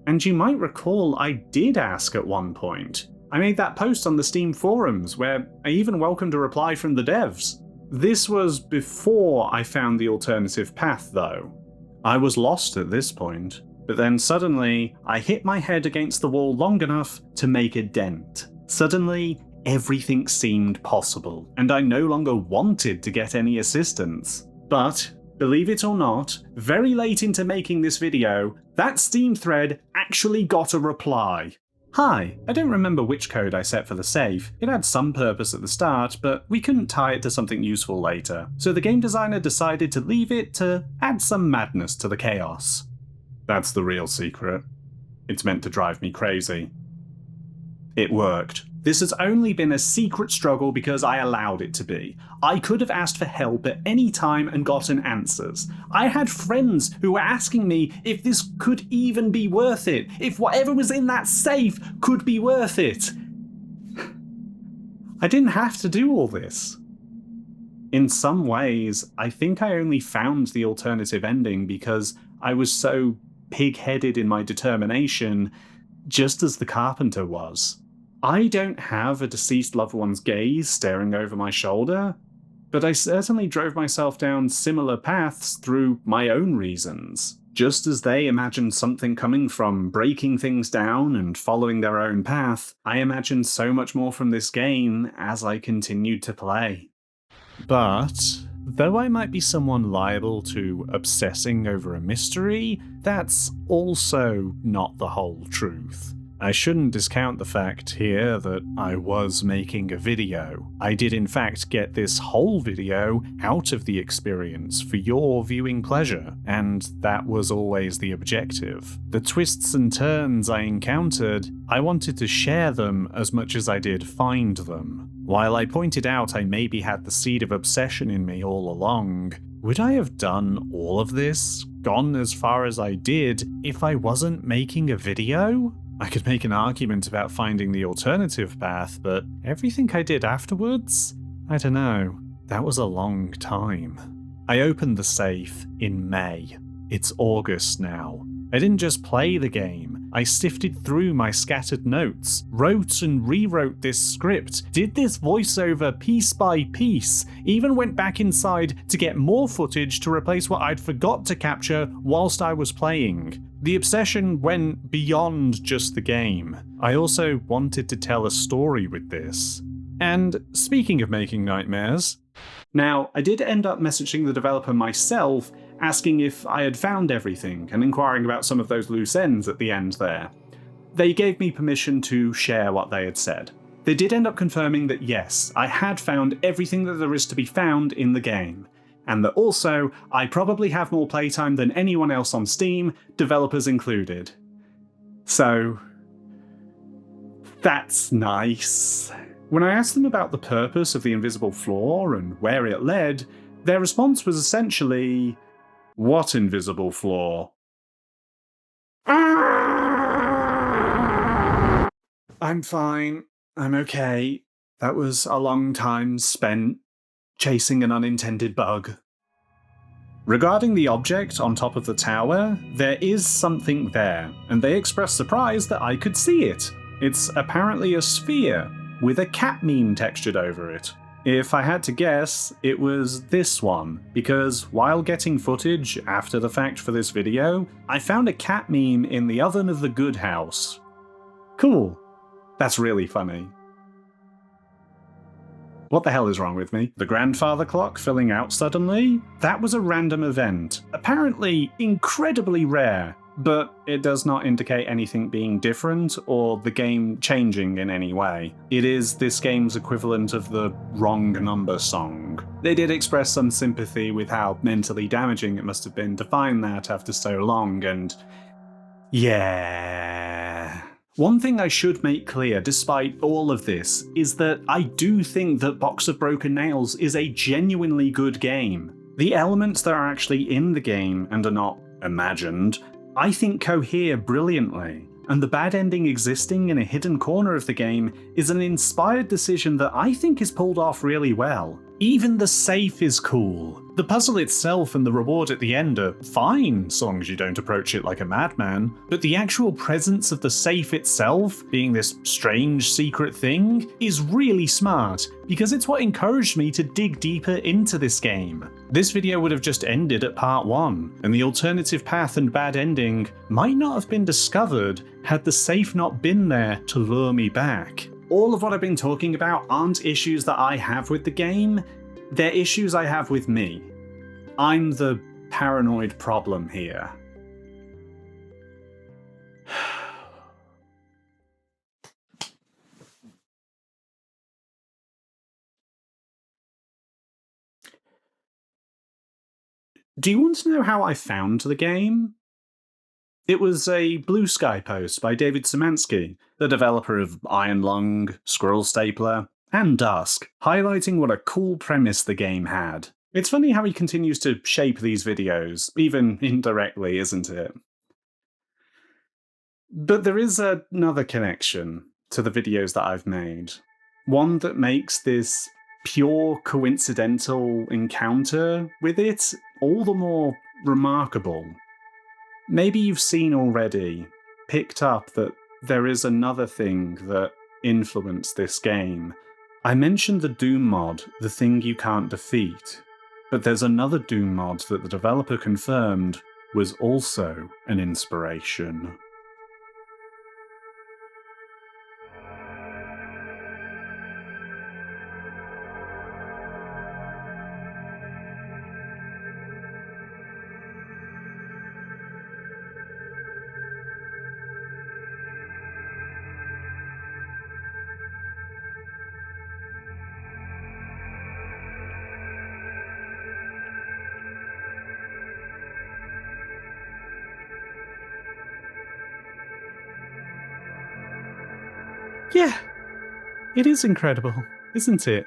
And you might recall I did ask at one point. I made that post on the Steam forums where I even welcomed a reply from the devs. This was before I found the alternative path though. I was lost at this point, but then suddenly I hit my head against the wall long enough to make a dent. Suddenly, everything seemed possible, and I no longer wanted to get any assistance. But believe it or not, very late into making this video, that Steam thread actually got a reply. Hi, I don't remember which code I set for the save. It had some purpose at the start, but we couldn't tie it to something useful later. So the game designer decided to leave it to add some madness to the chaos. That's the real secret. It's meant to drive me crazy. It worked. This has only been a secret struggle because I allowed it to be. I could have asked for help at any time and gotten answers. I had friends who were asking me if this could even be worth it, if whatever was in that safe could be worth it. I didn't have to do all this. In some ways, I think I only found the alternative ending because I was so pig-headed in my determination, just as the carpenter was. I don't have a deceased loved one's gaze staring over my shoulder, but I certainly drove myself down similar paths through my own reasons. Just as they imagined something coming from breaking things down and following their own path, I imagined so much more from this game as I continued to play. But, though I might be someone liable to obsessing over a mystery, that's also not the whole truth. I shouldn't discount the fact here that I was making a video. I did in fact get this whole video out of the experience for your viewing pleasure, and that was always the objective. The twists and turns I encountered, I wanted to share them as much as I did find them. While I pointed out I maybe had the seed of obsession in me all along, would I have done all of this, gone as far as I did, if I wasn't making a video? I could make an argument about finding the alternative path, but everything I did afterwards? I don't know. That was a long time. I opened the safe in May. It's August now. I didn't just play the game, I sifted through my scattered notes, wrote and rewrote this script, did this voiceover piece by piece, even went back inside to get more footage to replace what I'd forgot to capture whilst I was playing. The obsession went beyond just the game. I also wanted to tell a story with this. And speaking of making nightmares, now I did end up messaging the developer myself, asking if I had found everything and inquiring about some of those loose ends at the end there. They gave me permission to share what they had said. They did end up confirming that yes, I had found everything that there is to be found in the game, and that also I probably have more playtime than anyone else on Steam, developers included. So, that's nice. When I asked them about the purpose of the invisible floor and where it led, their response was essentially, "What invisible floor?" I'm fine. I'm okay. That was a long time spent chasing an unintended bug. Regarding the object on top of the tower, there is something there, and they expressed surprise that I could see it. It's apparently a sphere, with a cat meme textured over it. If I had to guess, it was this one, because while getting footage after the fact for this video, I found a cat meme in the oven of the good house. Cool. That's really funny. What the hell is wrong with me? The grandfather clock filling out suddenly? That was a random event. Apparently incredibly rare, but it does not indicate anything being different or the game changing in any way. It is this game's equivalent of the wrong number song. They did express some sympathy with how mentally damaging it must have been to find that after so long, and yeah. One thing I should make clear, despite all of this, is that I do think that Box of Broken Nails is a genuinely good game. The elements that are actually in the game and are not imagined, I think cohere brilliantly, and the bad ending existing in a hidden corner of the game is an inspired decision that I think is pulled off really well. Even the safe is cool. The puzzle itself and the reward at the end are fine, so long as you don't approach it like a madman, but the actual presence of the safe itself, being this strange secret thing, is really smart, because it's what encouraged me to dig deeper into this game. This video would have just ended at part 1, and the alternative path and bad ending might not have been discovered had the safe not been there to lure me back. All of what I've been talking about aren't issues that I have with the game, they're issues I have with me. I'm the paranoid problem here. Do you want to know how I found the game? It was a Blue Sky post by David Szymanski, the developer of Iron Lung, Squirrel Stapler, and Dusk, highlighting what a cool premise the game had. It's funny how he continues to shape these videos, even indirectly, isn't it? But there is another connection to the videos that I've made. One that makes this pure coincidental encounter with it all the more remarkable. Maybe you've seen already, picked up that there is another thing that influenced this game. I mentioned the Doom mod, the thing you can't defeat, but there's another Doom mod that the developer confirmed was also an inspiration. Yeah, it is incredible, isn't it?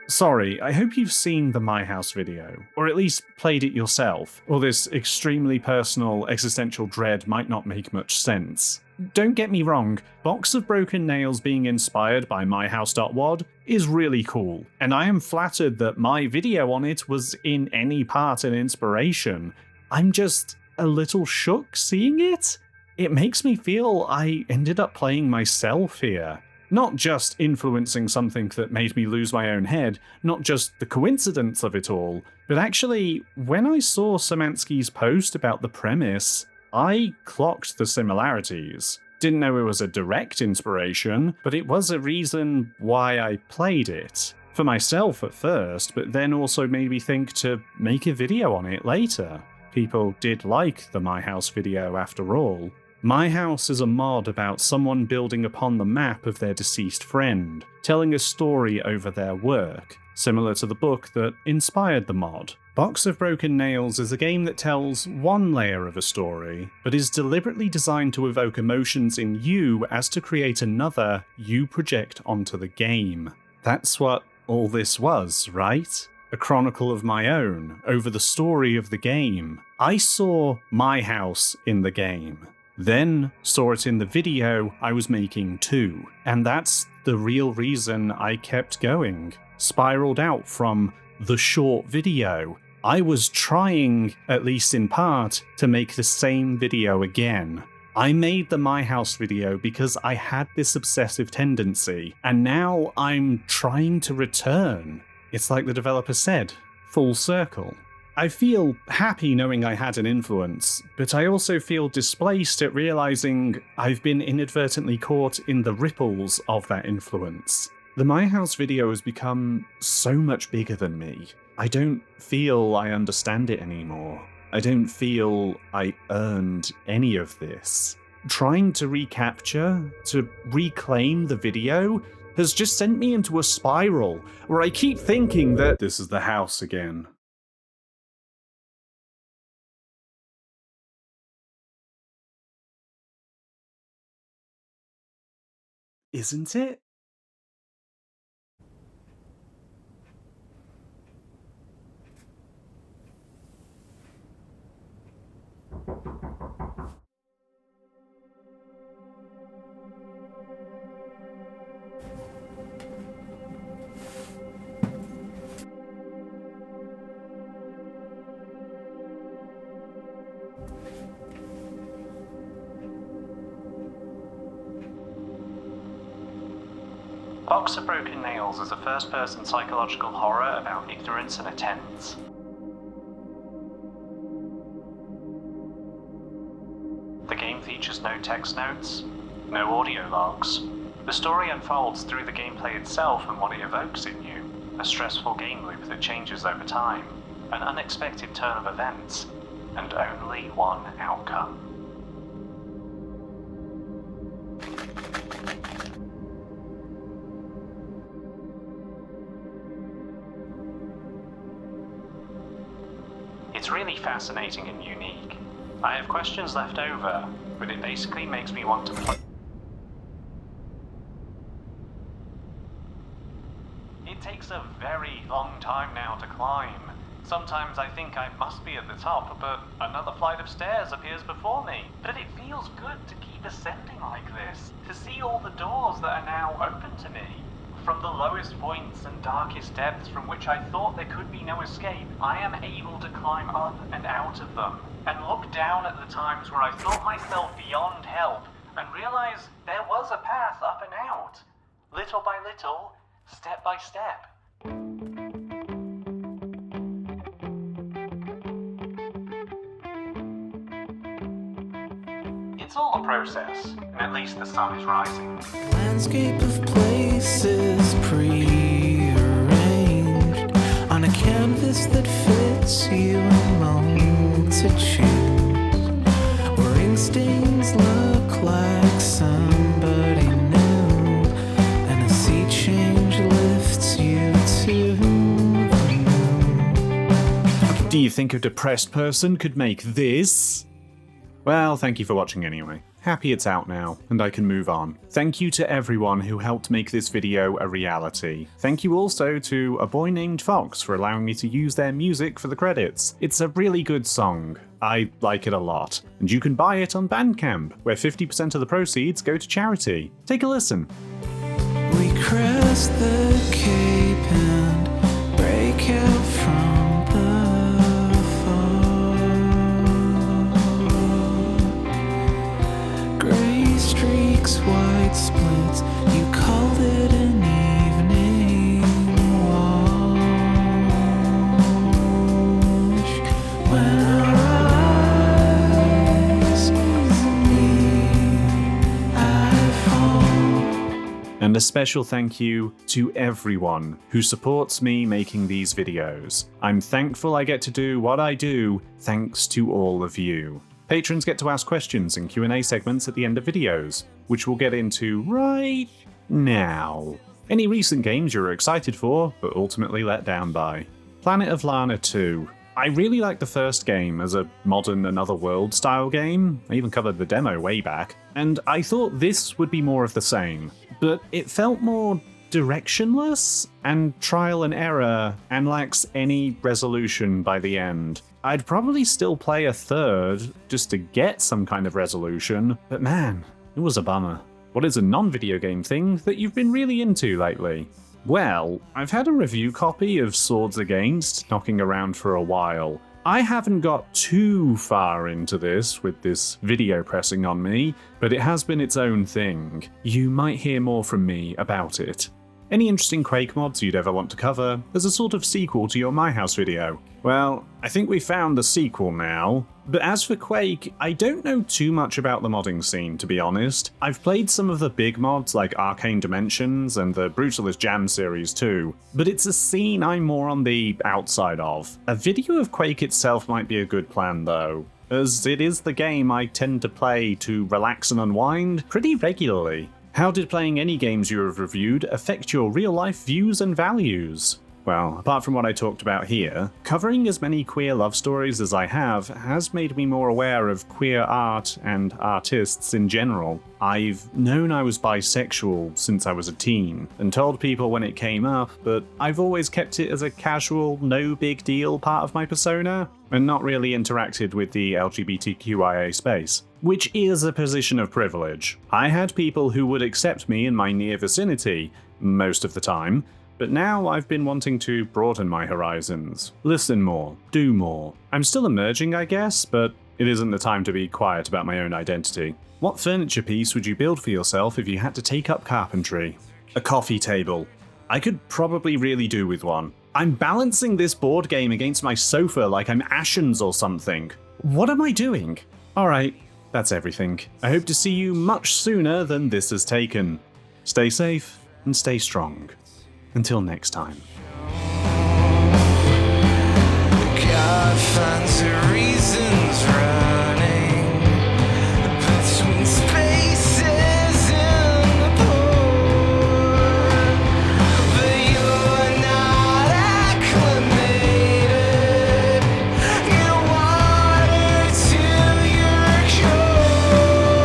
Sorry, I hope you've seen the My House video, or at least played it yourself, or this extremely personal existential dread might not make much sense. Don't get me wrong, Box of Broken Nails being inspired by myhouse.wad is really cool, and I am flattered that my video on it was in any part an inspiration. I'm just a little shook seeing it. It makes me feel I ended up playing myself here. Not just influencing something that made me lose my own head, not just the coincidence of it all, but actually, when I saw Szymanski's post about the premise, I clocked the similarities. Didn't know it was a direct inspiration, but it was a reason why I played it. For myself at first, but then also made me think to make a video on it later. People did like the My House video after all. My House is a mod about someone building upon the map of their deceased friend, telling a story over their work, similar to the book that inspired the mod. Box of Broken Nails is a game that tells one layer of a story, but is deliberately designed to evoke emotions in you as to create another you project onto the game. That's what all this was, right? A chronicle of my own, over the story of the game. I saw my house in the game. Then saw it in the video I was making too, and that's the real reason I kept going. Spiraled out from the short video. I was trying, at least in part, to make the same video again. I made the My House video because I had this obsessive tendency, and now I'm trying to return. It's like the developer said, full circle. I feel happy knowing I had an influence, but I also feel displaced at realizing I've been inadvertently caught in the ripples of that influence. The My House video has become so much bigger than me. I don't feel I understand it anymore. I don't feel I earned any of this. Trying to recapture, to reclaim the video, has just sent me into a spiral where I keep thinking that this is the house again. Isn't it? Box of Broken Nails is a first-person psychological horror about ignorance and attempts. The game features no text notes, no audio logs. The story unfolds through the gameplay itself and what it evokes in you, a stressful game loop that changes over time, an unexpected turn of events, and only one outcome. It's really fascinating and unique. I have questions left over, but it basically makes me want to play. It takes a very long time now to climb. Sometimes I think I must be at the top, but another flight of stairs appears before me. But it feels good to keep ascending like this, to see all the doors that are now open to me. From the lowest points and darkest depths from which I thought there could be no escape, I am able to climb up and out of them, and look down at the times where I thought myself beyond help, and realize there was a path up and out. Little by little, step by step. It's all a process, and at least the sun is rising. Landscape of places prearranged on a canvas that fits you in multitudes, where ink stains look like somebody new, and a sea change lifts you to the moon. Do you think a depressed person could make this? Well, thank you for watching anyway. Happy it's out now, and I can move on. Thank you to everyone who helped make this video a reality. Thank you also to A Boy Named Fox for allowing me to use their music for the credits. It's a really good song. I like it a lot. And you can buy it on Bandcamp, where 50% of the proceeds go to charity. Take a listen. We crest the cape and break out from the fog. Gray streaks, white splits, you called it an evening wash. When our eyes meet, I fall. And a special thank you to everyone who supports me making these videos. I'm thankful I get to do what I do thanks to all of you. Patrons get to ask questions and Q&A segments at the end of videos, which we'll get into right now. Any recent games you were excited for, but ultimately let down by? Planet of Lana 2. I really liked the first game as a modern Another World style game. I even covered the demo way back. And I thought this would be more of the same, but it felt more directionless and trial and error and lacks any resolution by the end. I'd probably still play a third just to get some kind of resolution, but man, it was a bummer. What is a non-video game thing that you've been really into lately? Well, I've had a review copy of Swords Against knocking around for a while. I haven't got too far into this with this video pressing on me, but it has been its own thing. You might hear more from me about it. Any interesting Quake mods you'd ever want to cover as a sort of sequel to your My House video? Well, I think we found the sequel now. But as for Quake, I don't know too much about the modding scene, to be honest. I've played some of the big mods like Arcane Dimensions and the Brutalist Jam series too, but it's a scene I'm more on the outside of. A video of Quake itself might be a good plan though, as it is the game I tend to play to relax and unwind pretty regularly. How did playing any games you have reviewed affect your real-life views and values? Well, apart from what I talked about here, covering as many queer love stories as I have has made me more aware of queer art and artists in general. I've known I was bisexual since I was a teen, and told people when it came up, but I've always kept it as a casual, no big deal part of my persona, and not really interacted with the LGBTQIA space. Which is a position of privilege. I had people who would accept me in my near vicinity, most of the time, but now I've been wanting to broaden my horizons. Listen more, do more. I'm still emerging, I guess, but it isn't the time to be quiet about my own identity. What furniture piece would you build for yourself if you had to take up carpentry? A coffee table. I could probably really do with one. I'm balancing this board game against my sofa like I'm Ashens or something. What am I doing? Alright, that's everything. I hope to see you much sooner than this has taken. Stay safe and stay strong. Until next time. God finds her reasons running between spaces in the port, but you're not acclimated. Get water to your core.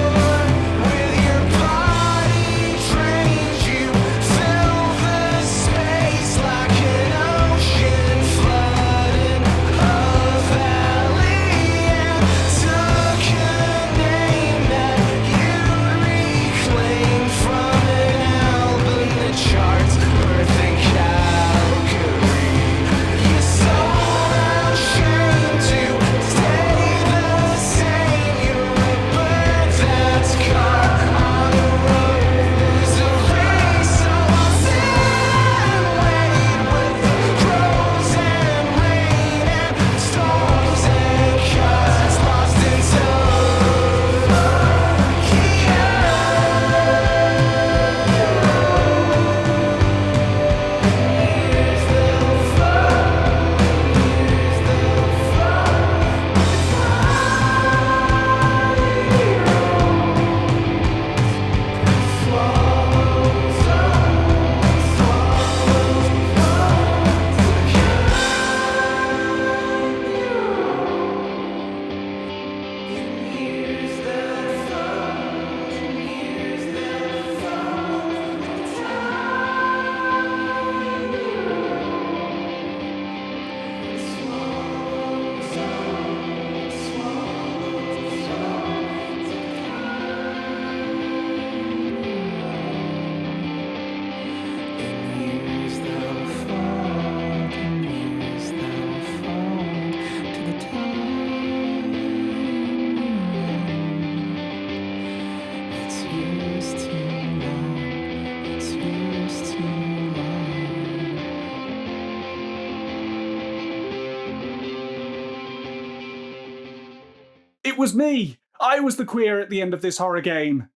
It was me! I was the queer at the end of this horror game!